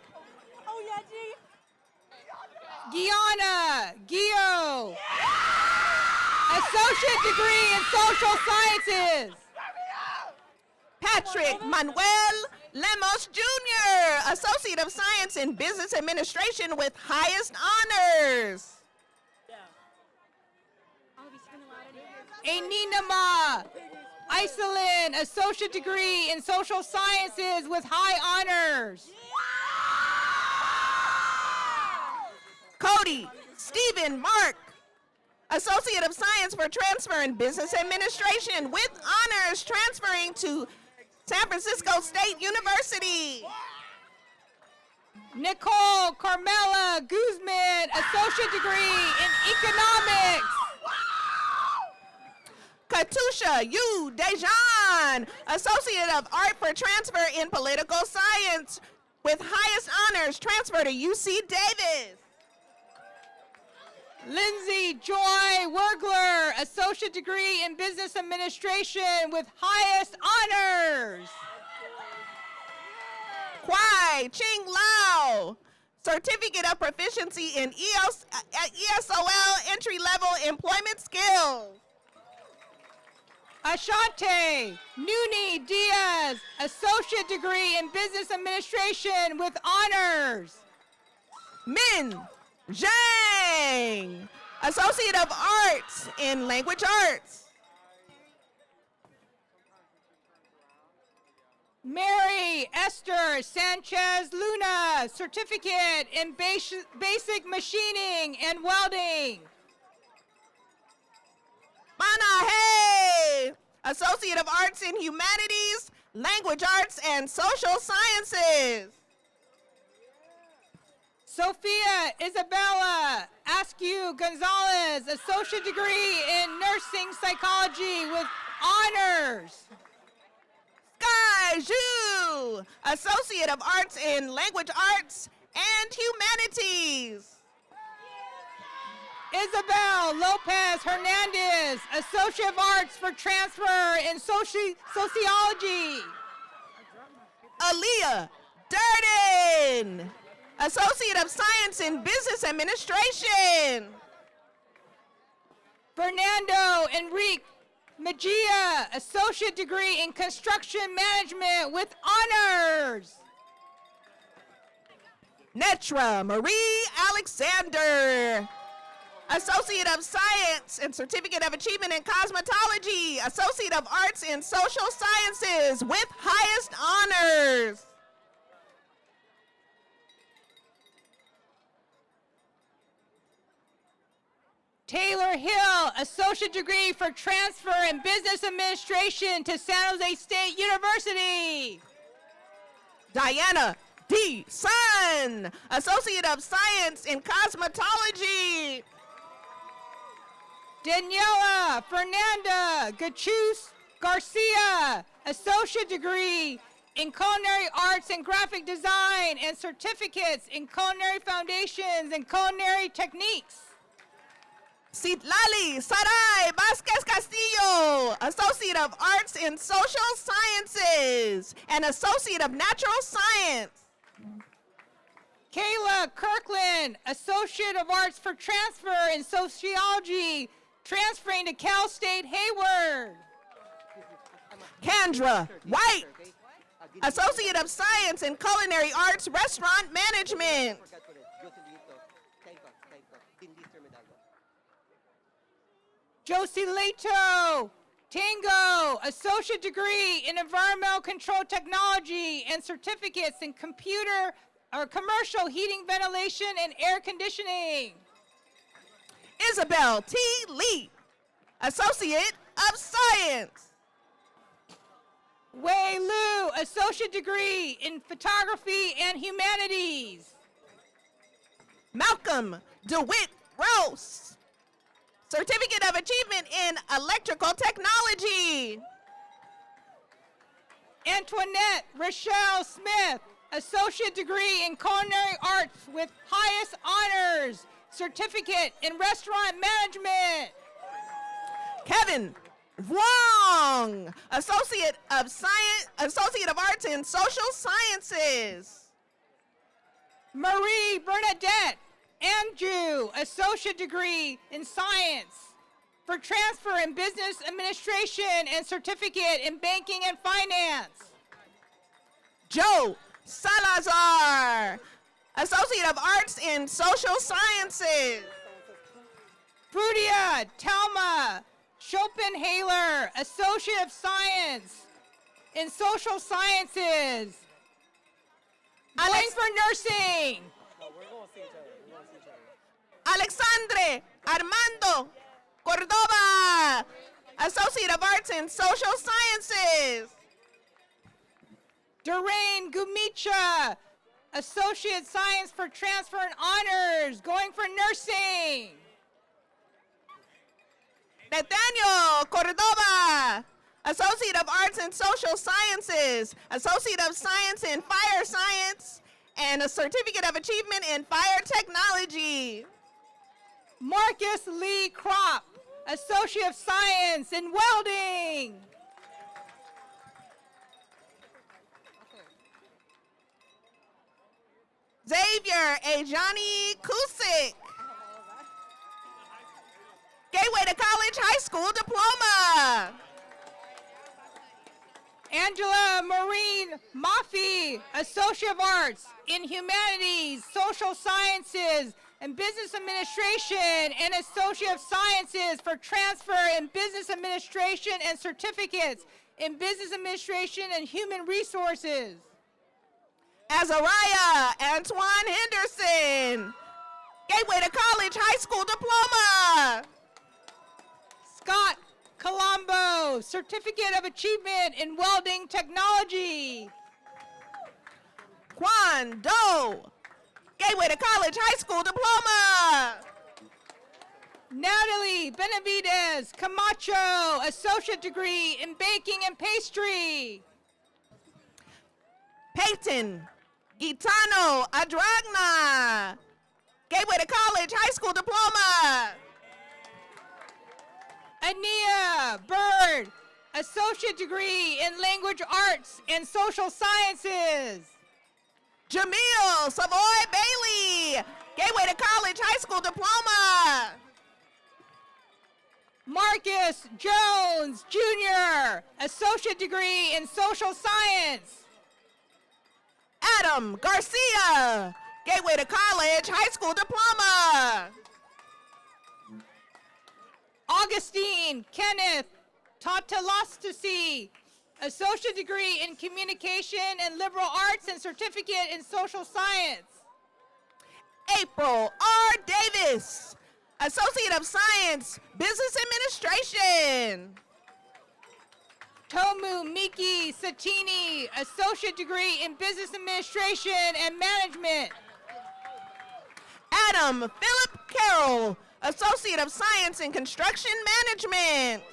Gianna Gio, Associate Degree in Social Sciences. Patrick Manuel Lemos Jr., Associate of Science in Business Administration with highest honors. Ainina Iselin, Associate Degree in Social Sciences with high honors. Cody Stephen Mark, Associate of Science for Transfer in Business Administration with honors, transferring to San Francisco State University. Nicole Carmela Guzman, Associate Degree in Economics. Katusha Yu Dejan, Associate of Art for Transfer in Political Science with highest honors, transfer to UC Davis. Lindsay Joy Wergler, Associate Degree in Business Administration with highest honors. Kwai Ching Lau, Certificate of Proficiency in ESOL entry-level employment skills. Ashante Nuni Diaz, Associate Degree in Business Administration with honors. Min Zhang, Associate of Arts in Language Arts. Mary Esther Sanchez Luna, Certificate in Basic Machining and Welding. Mana Hay, Associate of Arts in Humanities, Language Arts, and Social Sciences. Sophia Isabella Askew Gonzalez, Associate Degree in Nursing Psychology with honors. Sky Zhu, Associate of Arts in Language Arts and Humanities. Isabel Lopez Hernandez, Associate of Arts for Transfer in Sociology. Aaliyah Durden, Associate of Science in Business Administration. Fernando Enrique Mejia, Associate Degree in Construction Management with honors. Netra Marie Alexander, Associate of Science and Certificate of Achievement in Cosmetology, Associate of Arts in Social Sciences with highest honors. Taylor Hill, Associate Degree for Transfer in Business Administration to San Jose State University. Diana D. Sun, Associate of Science in Cosmetology. Daniela Fernanda Gachus Garcia, Associate Degree in Culinary Arts and Graphic Design and Certificates in Culinary Foundations and Culinary Techniques. Citlali Saray Vasquez Castillo, Associate of Arts in Social Sciences and Associate of Natural Science. Kayla Kirkland, Associate of Arts for Transfer in Sociology, transferring to Cal State Hayward. Kendra White, Associate of Science in Culinary Arts Restaurant Management. Josie Leto Tango, Associate Degree in Environmental Control Technology and Certificates in or commercial heating, ventilation, and air conditioning. Isabel T. Lee, Associate of Science. Wei Lu, associate degree in photography and humanities. Malcolm DeWitt Rose, Certificate of Achievement in Electrical Technology. Antoinette Rochelle Smith, associate degree in culinary arts with highest honors, certificate in restaurant management. Kevin Wong, Associate of Arts in Social Sciences. Marie Bernadette Andrew, associate degree in science for transfer in business administration and certificate in banking and finance. Joe Salazar, Associate of Arts in Social Sciences. Frudia Telma Schopenhaler, Associate of Science in Social Sciences. Going for nursing. Alexandre Armando Cordova, Associate of Arts in Social Sciences. Doreen Gumicha, Associate Science for Transfer and Honors, going for nursing. Nathaniel Cordova, Associate of Arts in Social Sciences, Associate of Science in Fire Science, and a Certificate of Achievement in Fire Technology. Marcus Lee Kropp, Associate of Science in Welding. Xavier Ajani Kusik, Gateway to College High School Diploma. Angela Maureen Maffey, Associate of Arts in Humanities, Social Sciences, and Business Administration, and Associate of Sciences for transfer in Business Administration and certificates in Business Administration and Human Resources. Azariah Antoine Henderson, Gateway to College High School Diploma. Scott Colombo, Certificate of Achievement in Welding Technology. Quan Do, Gateway to College High School Diploma. Natalie Benavides Camacho, Associate Degree in Baking and Pastry. Peyton Gitano Adragna, Gateway to College High School Diploma. Ania Bird, Associate Degree in Language Arts and Social Sciences. Jamil Savoy Bailey, Gateway to College High School Diploma. Marcus Jones Jr., Associate Degree in Social Science. Adam Garcia, Gateway to College High School Diploma. Augustine Kenneth Tatalostasi, Associate Degree in Communication and Liberal Arts and Certificate in Social Science. April R. Davis, Associate of Science, Business Administration. Tomu Miki Satini, Associate Degree in Business Administration and Management. Adam Philip Carroll, Associate of Science in Construction Management.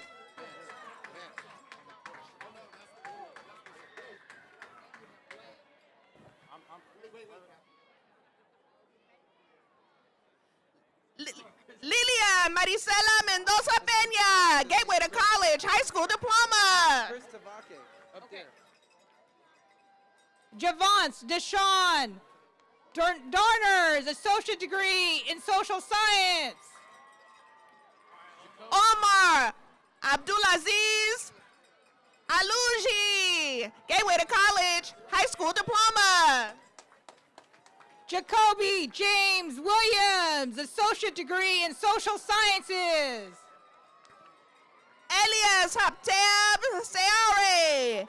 Lilia Maricela Mendoza Peña, Gateway to College High School Diploma. Javance Deshawn Darners, Associate Degree in Social Science. Omar Abdulaziz Aluji, Gateway to College High School Diploma. Jacoby James Williams, Associate Degree in Social Sciences. Elias Haptab Seare,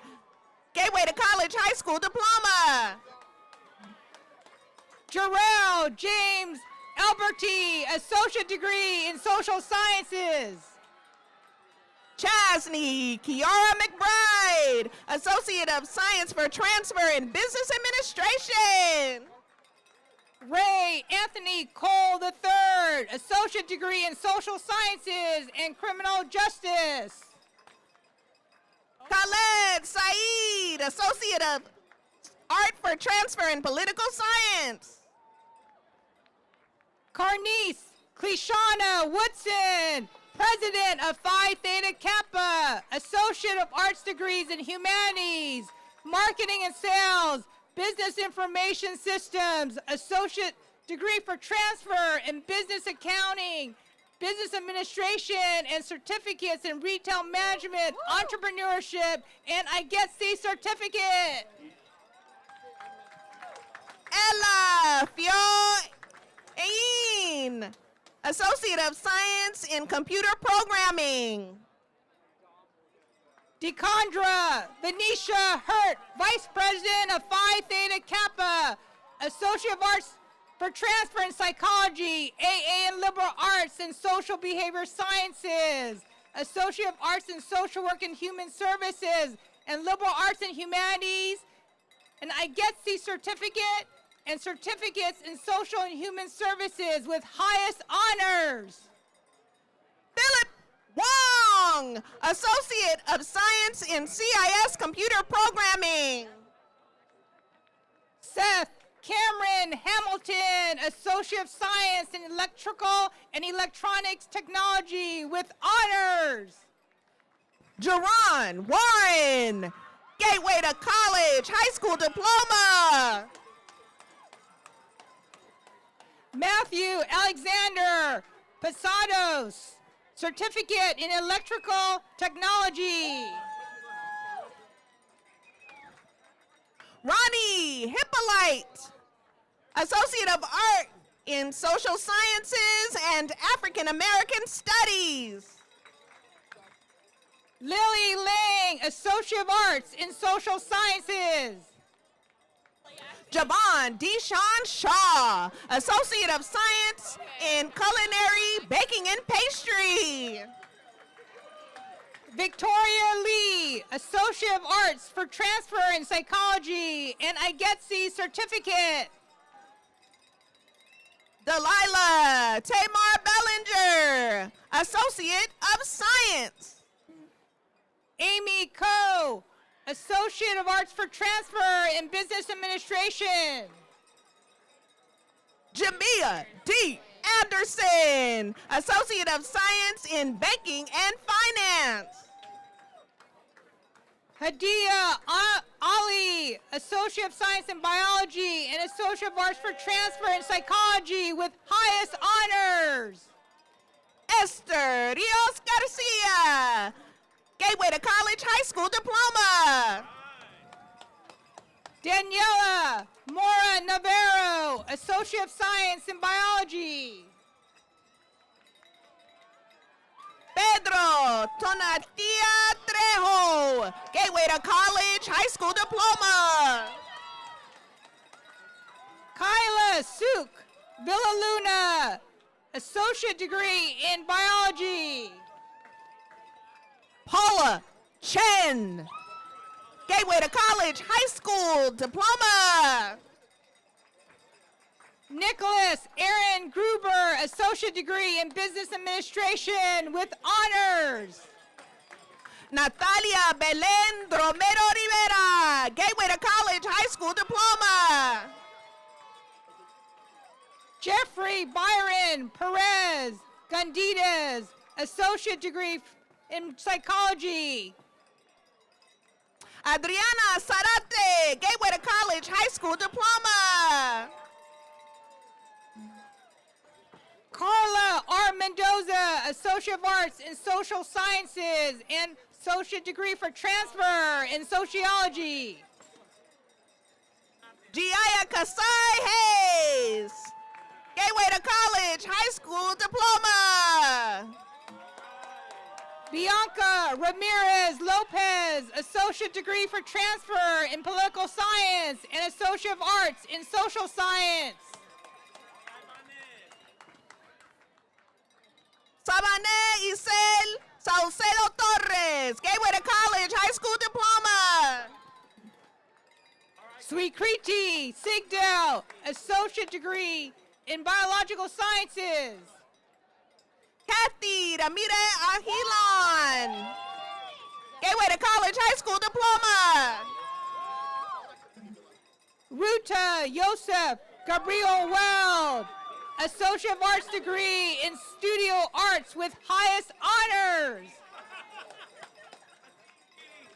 Gateway to College High School Diploma. Jarrell James Alberti, associate degree in social sciences. Chasney Kiara McBride, Associate of Science for Transfer in Business Administration. Ray Anthony Cole III, associate degree in social sciences and criminal justice. Khaled Saeed, Associate of Art for Transfer in Political Science. Carnice Kleshana Woodson, President of Phi Theta Kappa, Associate of Arts degrees in Humanities, Marketing and Sales, Business Information Systems, Associate degree for Transfer in Business Accounting, Business Administration, and certificates in Retail Management, Entrepreneurship, and I Get C certificate. Ella Fioin, Associate of Science in Computer Programming. DeCondra Venetia Hurt, Vice President of Phi Theta Kappa, Associate of Arts for Transfer in Psychology, AA in Liberal Arts and Social Behavior Sciences, Associate of Arts in Social Work and Human Services, and Liberal Arts and Humanities, and I Get C certificate, and certificates in Social and Human Services with highest honors. Philip Wong, Associate of Science in CIS Computer Programming. Seth Cameron Hamilton, Associate of Science in Electrical and Electronics Technology with honors. Jerron Warren, Gateway to College High School Diploma. Matthew Alexander Posados, Certificate in Electrical Technology. Ronnie Hippolyte, Associate of Art in Social Sciences and African American Studies. Lily Lang, Associate of Arts in Social Sciences. Javon Deshawn Shaw, Associate of Science in Culinary Baking and Pastry. Victoria Lee, Associate of Arts for Transfer in Psychology and I Get C certificate. Delilah Tamar Bellinger, Associate of Science. Amy Coe, Associate of Arts for Transfer in Business Administration. Jamia D. Anderson, Associate of Science in Banking and Finance. Hadia Ali, Associate of Science in Biology and Associate of Arts for Transfer in Psychology with highest honors. Esther Rios Garcia, Gateway to College High School Diploma. Daniela Mora Navarro, Associate of Science in Biology. Pedro Tonatia Trejo, Gateway to College High School Diploma. Kyla Suk Villaluna, Associate degree in Biology. Paula Chen, Gateway to College High School Diploma. Nicholas Aaron Gruber, Associate degree in Business Administration with honors. Natalia Belen Romero Rivera, Gateway to College High School Diploma. Jeffrey Byron Perez Gondides, Associate degree in Psychology. Adriana Zarate, Gateway to College High School Diploma. Carla R. Mendoza, Associate of Arts in Social Sciences and Associate degree for Transfer in Sociology. Giaya Kasai Hayes, Gateway to College High School Diploma. Bianca Ramirez Lopez, Associate degree for Transfer in Political Science and Associate of Arts in Social Science. Sabané Isel Saucedo Torres, Gateway to College High School Diploma. Sweetkriti Sigdel, associate degree in biological sciences. Kathy Ramire Ahilon, Gateway to College High School Diploma. Ruta Yosef Gabriel Weld, associate of arts degree in studio arts with highest honors.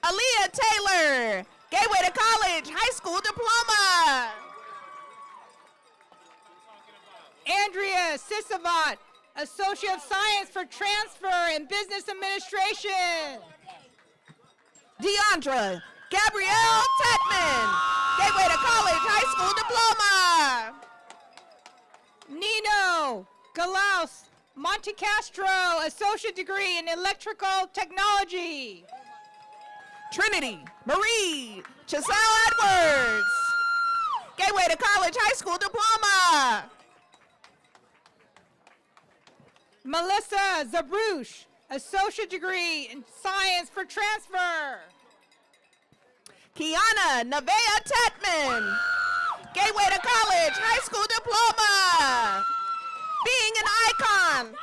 Aaliyah Taylor, Gateway to College High School Diploma. Andrea Sisavant, associate of science for transfer in business administration. Deandra Gabrielle Tetman, Gateway to College High School Diploma. Nino Galaus Montecastro, associate degree in electrical technology. Trinity Marie Chiselle Edwards, Gateway to College High School Diploma. Melissa Zabrush, associate degree in science for transfer. Kiana Nevaeh Tetman, Gateway to College High School Diploma. Being an icon.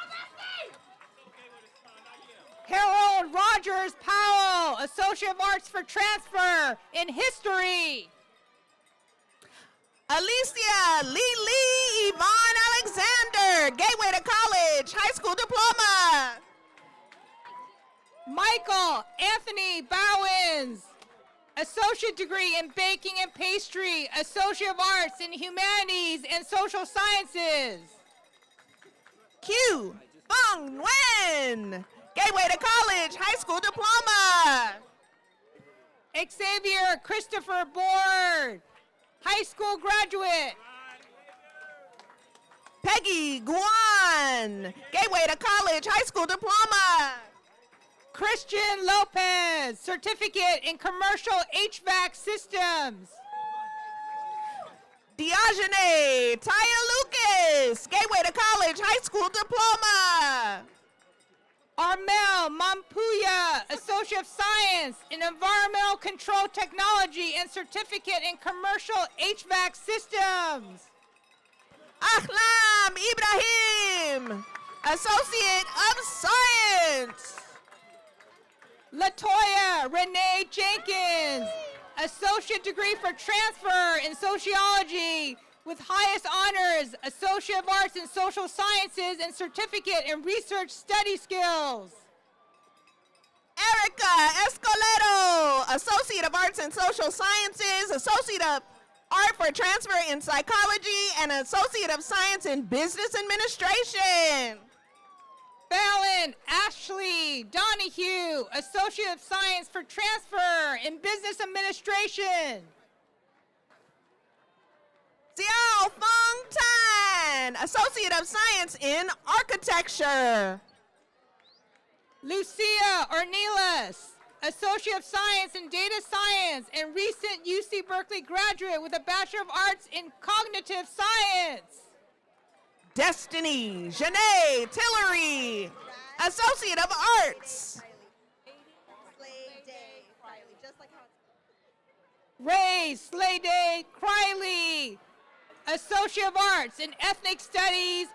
Harold Rogers Powell, associate of arts for transfer in history. Alicia Lee Yvonne Alexander, Gateway to College High School Diploma. Michael Anthony Bowens, associate degree in baking and pastry, associate of arts in humanities and social sciences. Q Fong Nguyen, Gateway to College High School Diploma. Xavier Christopher Board, high school graduate. Peggy Guan, Gateway to College High School Diploma. Christian Lopez, certificate in commercial HVAC systems. Diogene Taya Lucas, Gateway to College High School Diploma. Armel Mampuya, associate of science in environmental control technology and certificate in commercial HVAC systems. Ahlam Ibrahim, associate of science. Latoya Renee Jenkins, associate degree for transfer in sociology with highest honors, associate of arts in social sciences and certificate in research study skills. Erica Escoleto, associate of arts in social sciences, associate of art for transfer in psychology, and associate of science in business administration. Fallon Ashley Donahue, associate of science for transfer in business administration. Xiao Feng Tan, associate of science in architecture. Lucia Ornelas, associate of science in data science and recent UC Berkeley graduate with a Bachelor of Arts in cognitive science. Destiny Janae Tillery, associate of arts. Ray Slade Criley, associate of arts in ethnic studies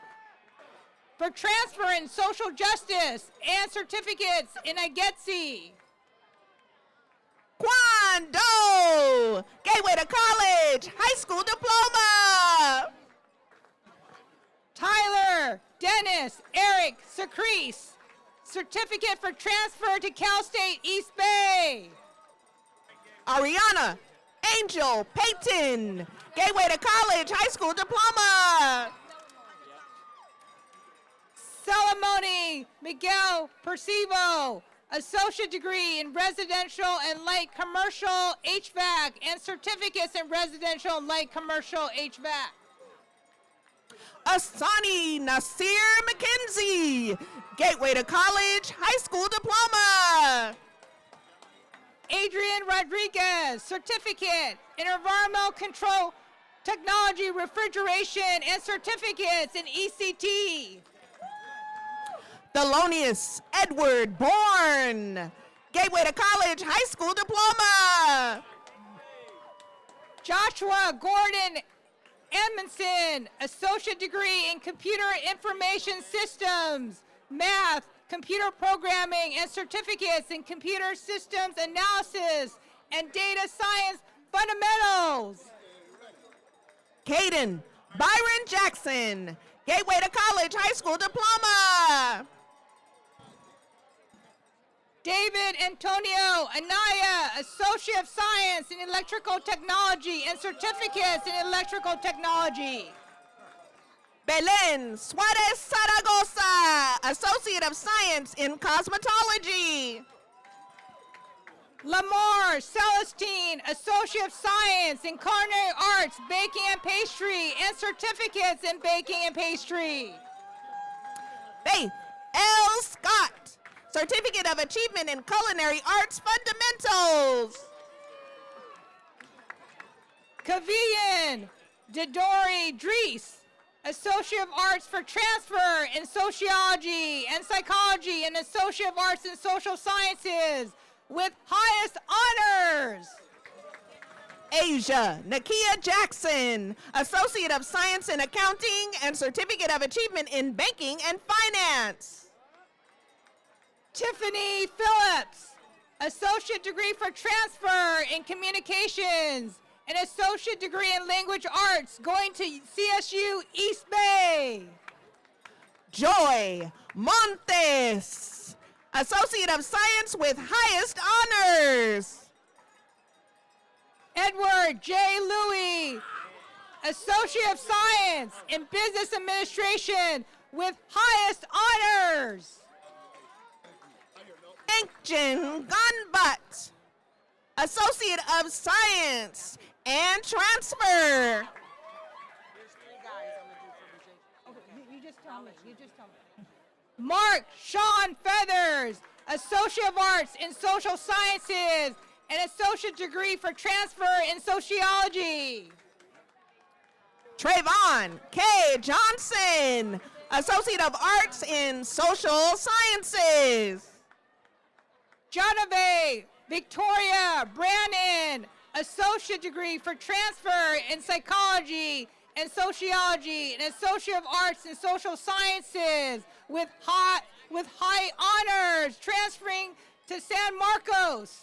for transfer in social justice and certificates in IGETC. Quan Do, Gateway to College High School Diploma. Tyler Dennis Eric Secrece, certificate for transfer to Cal State East Bay. Ariana Angel Payton, Gateway to College High School Diploma. Salamone Miguel Percivo, associate degree in residential and light commercial HVAC and certificates in residential and light commercial HVAC. Asani Nasir McKenzie, Gateway to College High School Diploma. Adrian Rodriguez, certificate in environmental control technology, refrigeration, and certificates in ECT. Thelonious Edward Bourne, Gateway to College High School Diploma. Joshua Gordon Edmondson, Associate Degree in Computer Information Systems, Math, Computer Programming, and Certificates in Computer Systems Analysis and Data Science Fundamentals. Caden Byron Jackson, Gateway to College High School Diploma. David Antonio Anaya, Associate of Science in Electrical Technology and Certificates in Electrical Technology. Belen Suarez Zaragoza, Associate of Science in Cosmetology. Lamar Celestine, Associate of Science in Culinary Arts, Baking and Pastry, and Certificates in Baking and Pastry. Faith L. Scott, Certificate of Achievement in Culinary Arts Fundamentals. Kavian Didori Dries, Associate of Arts for Transfer in Sociology and Psychology, and Associate of Arts in Social Sciences with highest honors. Asia Nakia Jackson, Associate of Science in Accounting and Certificate of Achievement in Banking and Finance. Tiffany Phillips, Associate Degree for Transfer in Communications and Associate Degree in Language Arts, going to CSU East Bay. Joy Montes, Associate of Science with highest honors. Edward J. Louis, Associate of Science in Business Administration with highest honors. Engin Gunbutt, Associate of Science and Transfer. Mark Sean Feathers, Associate of Arts in Social Sciences and Associate Degree for Transfer in Sociology. Trayvon K. Johnson, Associate of Arts in Social Sciences. Genevieve Victoria Brannon, Associate Degree for Transfer in Psychology and Sociology and Associate of Arts in Social Sciences with high honors, transferring to San Marcos.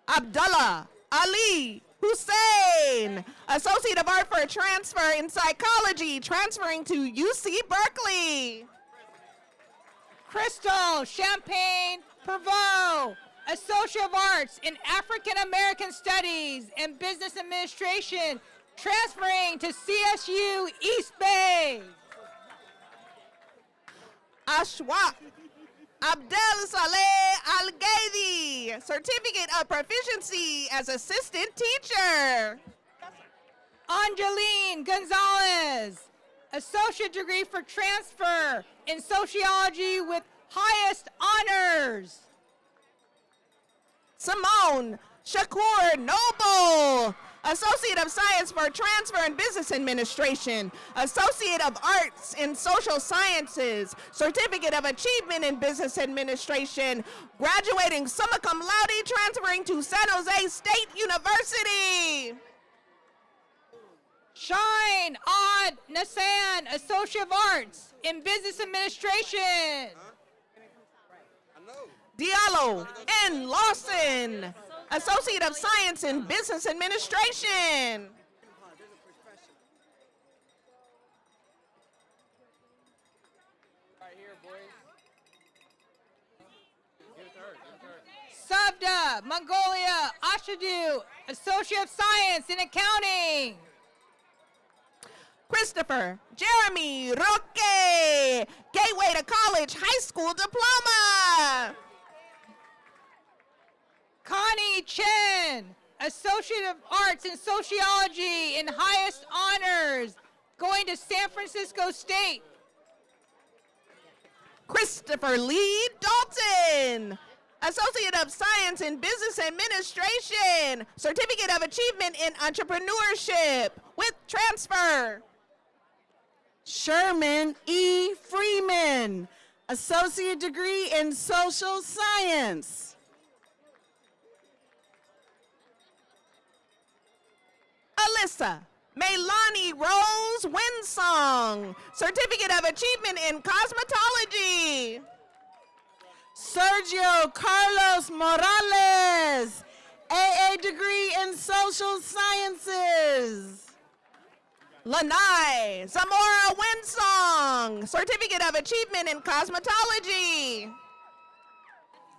Abdullah Ali Hussein, Associate of Art for Transfer in Psychology, transferring to UC Berkeley. Crystal Champagne Purveau, Associate of Arts in African American Studies and Business Administration, transferring to CSU East Bay. Ashwaq Abdel Saleh Al-Gaidi, Certificate of Proficiency as Assistant Teacher. Angeline Gonzalez, Associate Degree for Transfer in Sociology with highest honors. Simone Shakur Noble, Associate of Science for Transfer in Business Administration, Associate of Arts in Social Sciences, Certificate of Achievement in Business Administration, graduating summa cum laude, transferring to San Jose State University. Shine Odd Nassan, Associate of Arts in Business Administration. Diallo N. Lawson, Associate of Science in Business Administration. Savda Mongolia Ashadu, Associate of Science in Accounting. Christopher Jeremy Roque, Gateway to College High School Diploma. Connie Chen, Associate of Arts in Sociology in highest honors, going to San Francisco State. Christopher Lee Dalton, Associate of Science in Business Administration, Certificate of Achievement in Entrepreneurship with transfer. Sherman E. Freeman, associate degree in social science. Alyssa Maylani Rose Winsong, certificate of achievement in cosmetology. Sergio Carlos Morales, AA degree in social sciences. Laney Zamora Winsong, certificate of achievement in cosmetology.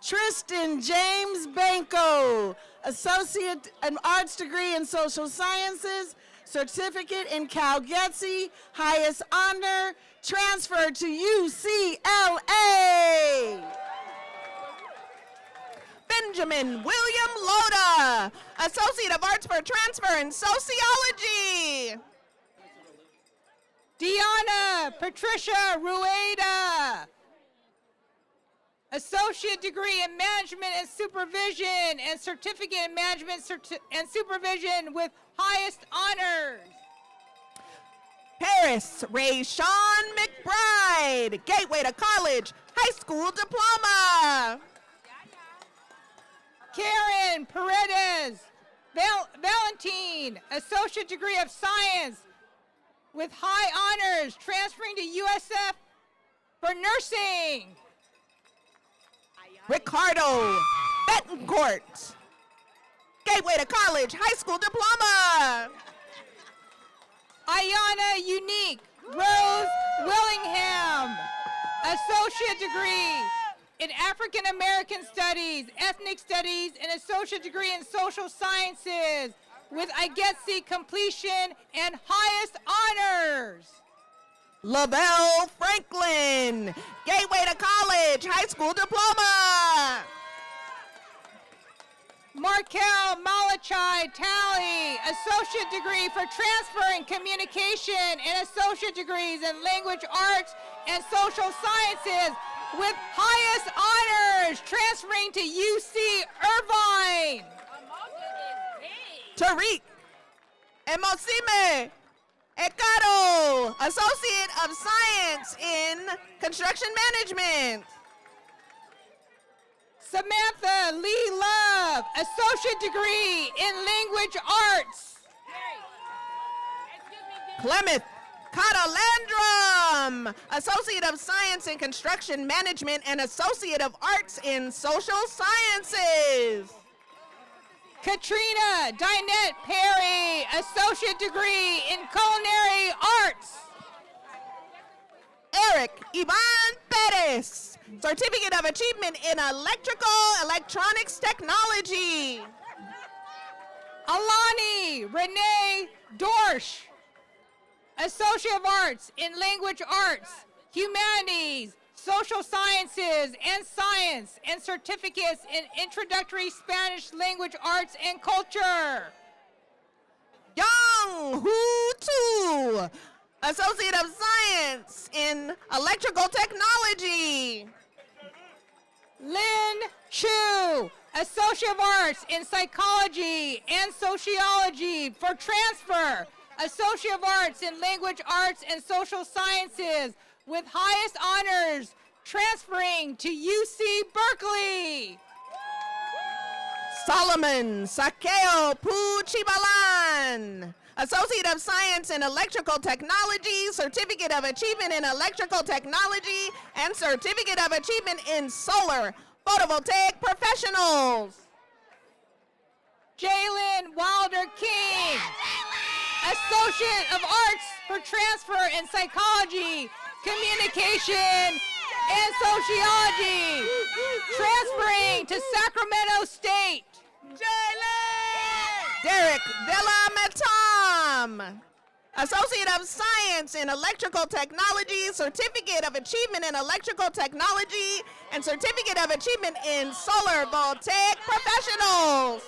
Tristan James Banco, associate and arts degree in social sciences, certificate in Cal Getzy, highest honor, transferred to UCLA. Benjamin William Loda, associate of arts for transfer in sociology. Diana Patricia Rueda, associate degree in management and supervision and certificate in management and supervision with highest honors. Paris Ray Sean McBride, Gateway to College, high school diploma. Karen Paredes Valentine, associate degree of science with high honors, transferring to USF for nursing. Ricardo Betancourt, Gateway to College, high school diploma. Ayana Unique Rose Willingham, associate degree in African American Studies, Ethnic Studies, and associate degree in social sciences with IGETC completion and highest honors. LaBelle Franklin, Gateway to College, high school diploma. Markel Malachai Talley, associate degree for transfer in communication and associate degrees in language arts and social sciences with highest honors, transferring to UC Irvine. Tariq Emosime Ekaro, associate of science in construction management. Samantha Lee Love, associate degree in language arts. Clemeth Catalandrum, associate of science in construction management and associate of arts in social sciences. Katrina Dinette Perry, associate degree in culinary arts. Eric Ivan Perez, certificate of achievement in electronics technology. Alani Renee Dorsch, associate of arts in language arts, humanities, social sciences, and science, and certificates in introductory Spanish language arts and culture. Young Hoo Tu, associate of science in electrical technology. Lynn Chu, associate of arts in psychology and sociology for transfer, associate of arts in language arts and social sciences with highest honors, transferring to UC Berkeley. Solomon Sakeo Puchibalan, associate of science in electrical technology, certificate of achievement in electrical technology, and certificate of achievement in solar photovoltaic professionals. Jalen Wilder King, associate of arts for transfer in psychology, communication, and sociology, transferring to Sacramento State. Derek Della Matam, associate of science in electrical technology, certificate of achievement in electrical technology, and certificate of achievement in solar voltaic professionals.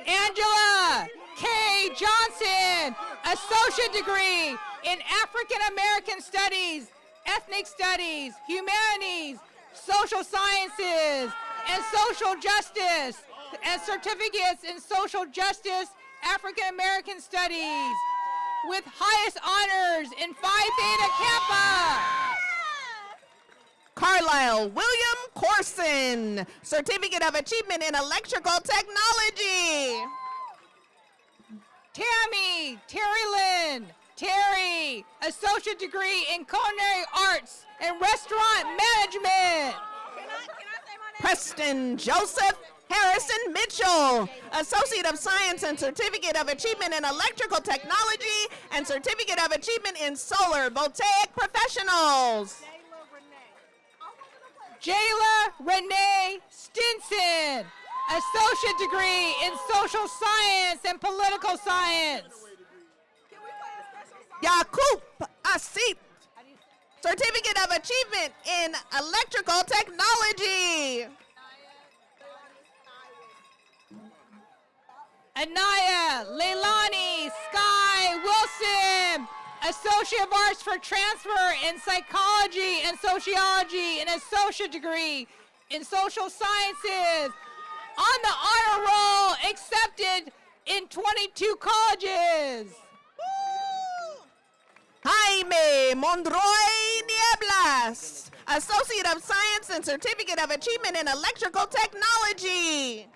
Angela K. Johnson, associate degree in African American Studies, Ethnic Studies, Humanities, Social Sciences, and Social Justice, and certificates in Social Justice, African American Studies. with highest honors in Phi Theta Kappa. Carlisle William Corson, Certificate of Achievement in Electrical Technology. Tammy Terry Lynn, Terry, Associate Degree in Culinary Arts and Restaurant Management. Preston Joseph Harrison Mitchell, Associate of Science and Certificate of Achievement in Electrical Technology and Certificate of Achievement in Solar Voltaic Professionals. Jayla Renee Stinson, Associate Degree in Social Science and Political Science. Yakub Asip, Certificate of Achievement in Electrical Technology. Anaya Leilani Sky Wilson, Associate of Arts for Transfer in Psychology and Sociology and Associate Degree in Social Sciences. On the honor roll, accepted in 22 colleges. Jaime Monroy Nieblas, Associate of Science and Certificate of Achievement in Electrical Technology.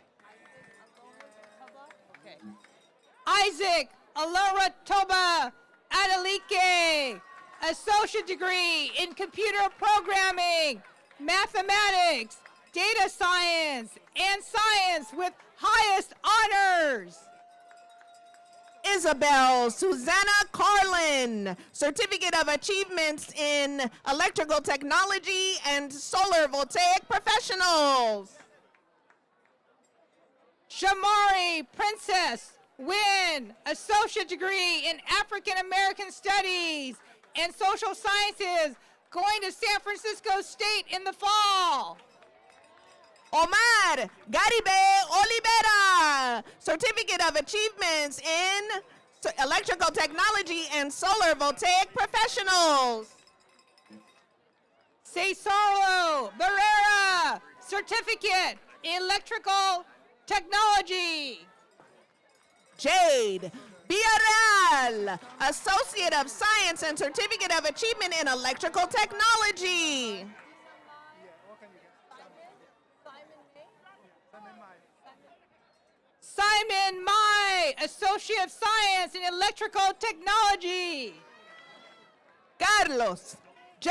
Isaac Alora Toba Adelike, Associate Degree in Computer Programming, Mathematics, Data Science, and Science with highest honors. Isabel Susanna Carlin, Certificate of Achievements in Electrical Technology and Solar Voltaic Professionals. Shamari Princess Wynn, Associate Degree in African American Studies and Social Sciences, going to San Francisco State in the fall. Omar Garibe Olivera, Certificate of Achievements in Electrical Technology and Solar Voltaic Professionals. Cesaro Barrera, Certificate in Electrical Technology. Jade Villarreal, Associate of Science and Certificate of Achievement in Electrical Technology. Simon Mai, Associate of Science in Electrical Technology. Carlos J.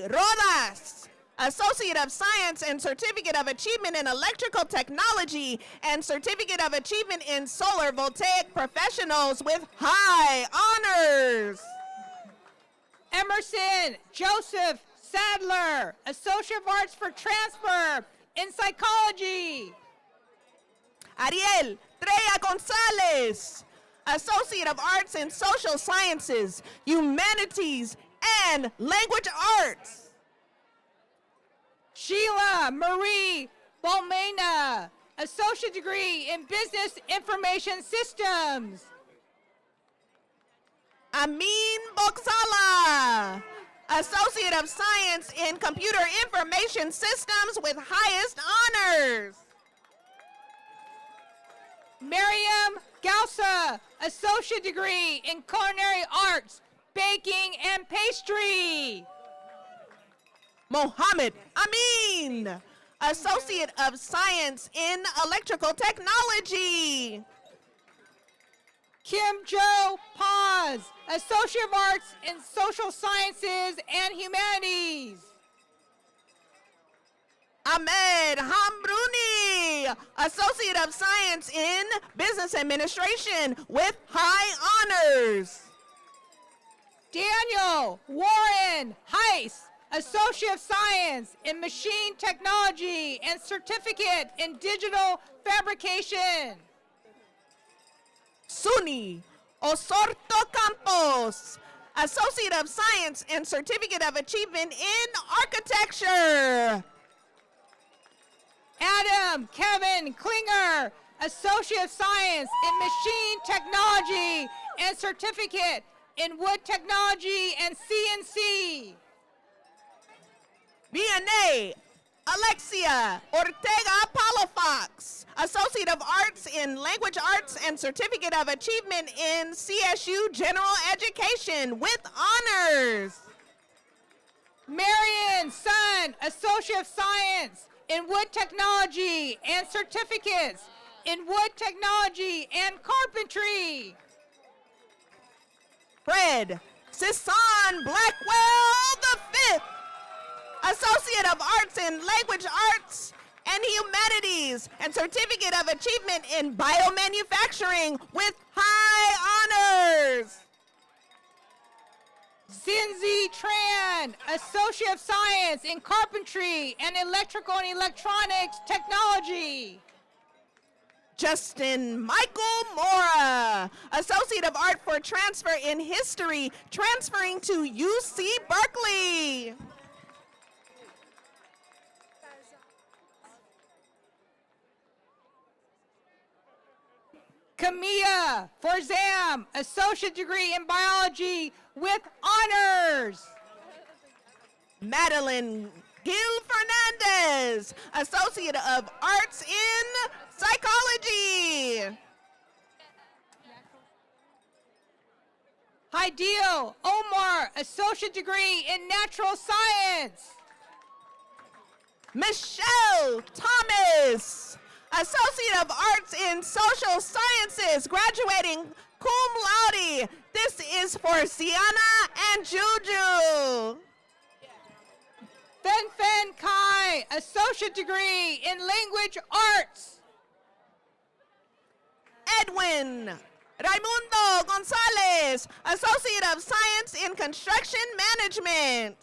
Rodas, Associate of Science and Certificate of Achievement in Electrical Technology and Certificate of Achievement in Solar Voltaic Professionals with high honors. Emerson Joseph Sadler, Associate of Arts for Transfer in Psychology. Ariel Treya Gonzalez, Associate of Arts in Social Sciences, Humanities, and Language Arts. Sheila Marie Balmena, Associate Degree in Business Information Systems. Amin Boxala, Associate of Science in Computer Information Systems with highest honors. Miriam Gausa, Associate Degree in Culinary Arts, Baking and Pastry. Mohammed Amin, Associate of Science in Electrical Technology. Kim Jo Paz, Associate of Arts in Social Sciences and Humanities. Ahmed Hambruni, Associate of Science in Business Administration with high honors. Daniel Warren Heiss, Associate of Science in Machine Technology and Certificate in Digital Fabrication. Suni Osorto Campos, Associate of Science and Certificate of Achievement in Architecture. Adam Kevin Klinger, Associate of Science in Machine Technology and Certificate in Wood Technology and CNC. Vianney Alexia Ortega Palafox, Associate of Arts in Language Arts and Certificate of Achievement in CSU General Education with honors. Marion Sun, Associate of Science in Wood Technology and Certificates in Wood Technology and Carpentry. Fred Sisson Blackwell V, Associate of Arts in Language Arts and Humanities and Certificate of Achievement in Biomanufacturing with high honors. Zinzi Tran, Associate of Science in Carpentry and Electrical and Electronics Technology. Justin Michael Mora, Associate of Art for Transfer in History, transferring to UC Berkeley. Camilla Forzam, Associate Degree in Biology with honors. Madeline Gil Fernandez, Associate of Arts in Psychology. Haideal Omar, Associate Degree in Natural Science. Michelle Thomas, Associate of Arts in Social Sciences, graduating cum laude. This is for Sienna and Juju. Fen Fen Kai, Associate Degree in Language Arts. Edwin Raimundo Gonzalez, Associate of Science in Construction Management.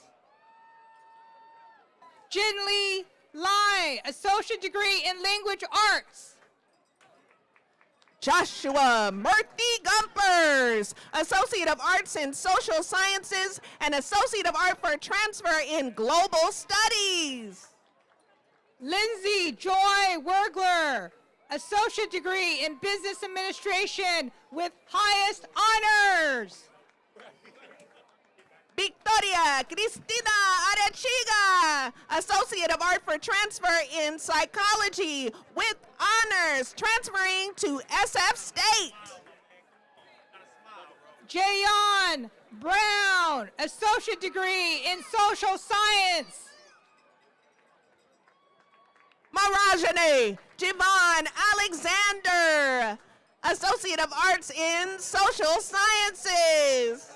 Jin Lee Lai, Associate Degree in Language Arts. Joshua Murthy Gumpers, Associate of Arts in Social Sciences and Associate of Art for Transfer in Global Studies. Lindsay Joy Wergler, Associate Degree in Business Administration with highest honors. Victoria Cristina Arechiga, Associate of Art for Transfer in Psychology with honors, transferring to SF State. Jayon Brown, Associate Degree in Social Science. Marajane Javon Alexander, Associate of Arts in Social Sciences.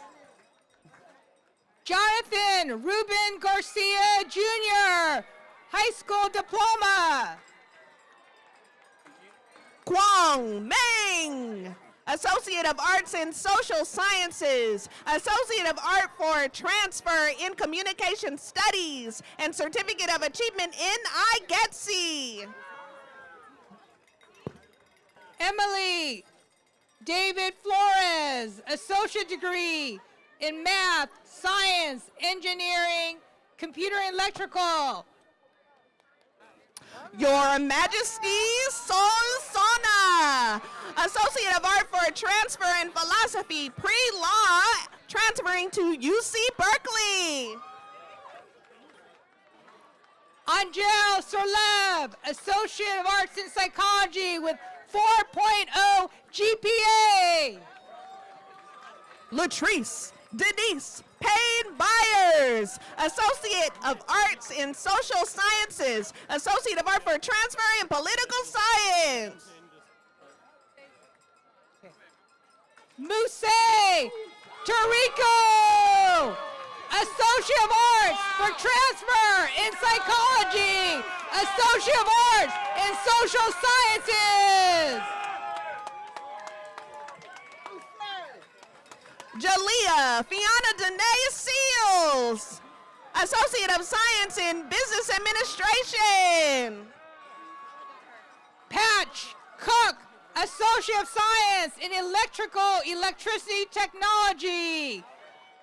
Jonathan Ruben Garcia Jr., High School Diploma. Kwong Meng, Associate of Arts in Social Sciences, Associate of Art for Transfer in Communication Studies, and Certificate of Achievement in IGETC. Emily David Flores, Associate Degree in Math, Science, Engineering, Computer and Electrical. Your Majesty Sol Sona, Associate of Art for Transfer in Philosophy, Pre-Law, transferring to UC Berkeley. Angel Sorlev, Associate of Arts in Psychology with 4.0 GPA. Latrice Denise Payne Byers, Associate of Arts in Social Sciences, Associate of Art for Transfer in Political Science. Muse Tarico, Associate of Arts for Transfer in Psychology, Associate of Arts in Social Sciences. Jalea Fiona Danae Seals, Associate of Science in Business Administration. Patch Cook, Associate of Science in Electricity Technology,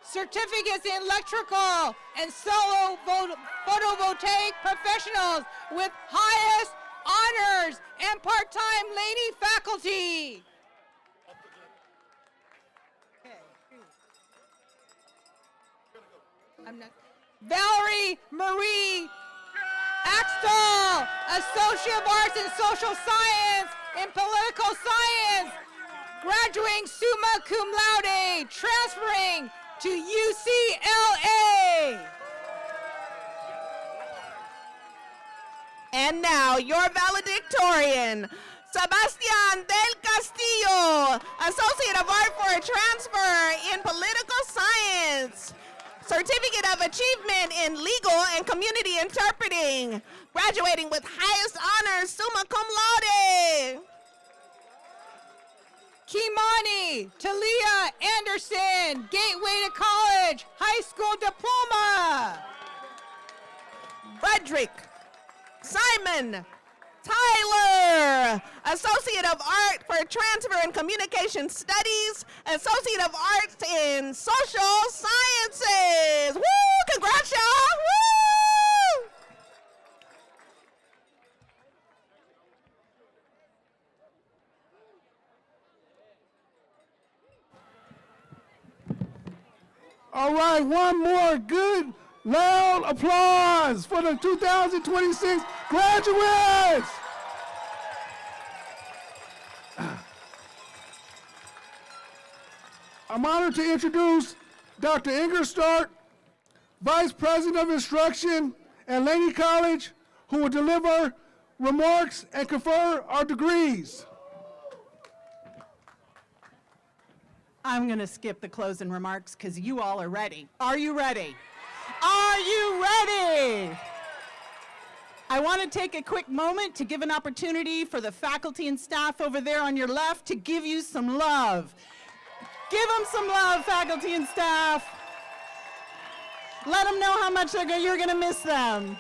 Certificates in Electrical and Solar Photovoltaic Professionals with highest honors and part-time Laney faculty. Valerie Marie Axtell, Associate of Arts in Social Science and Political Science, graduating summa cum laude, transferring to UCLA. And now, your valedictorian, Sebastian del Castillo, Associate of Art for a transfer in Political Science, Certificate of Achievement in Legal and Community Interpreting, graduating with highest honors, summa cum laude. Kimani Talia Anderson, Gateway to College, High School Diploma. Frederick Simon Tyler, Associate of Art for Transfer in Communication Studies, Associate of Arts in Social Sciences. Woo! Congrats, y'all! Woo! All right, one more good, loud applause for the 2026 graduates. I'm honored to introduce Dr. Inger Stark, Vice President of Instruction at Laney College, who will deliver remarks and confer our degrees. I'm going to skip the closing remarks because you all are ready. Are you ready? Are you ready? I want to take a quick moment to give an opportunity for the faculty and staff over there on your left to give you some love. Give them some love, faculty and staff. Let them know how much you're going to miss them.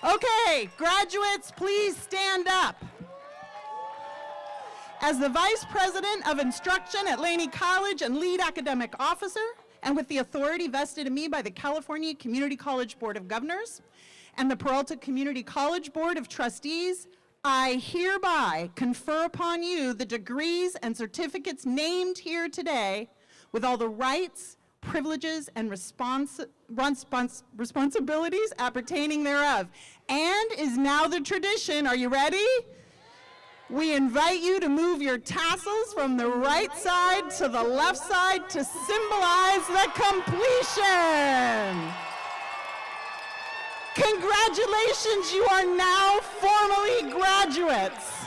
Okay, graduates, please stand up. As the Vice President of Instruction at Laney College and lead academic officer, and with the authority vested in me by the California Community College Board of Governors and the Peralta Community College Board of Trustees, I hereby confer upon you the degrees and certificates named here today with all the rights, privileges, and responsibilities appertaining thereof. And is now the tradition, are you ready? We invite you to move your tassels from the right side to the left side to symbolize the completion. Congratulations, you are now formally graduates.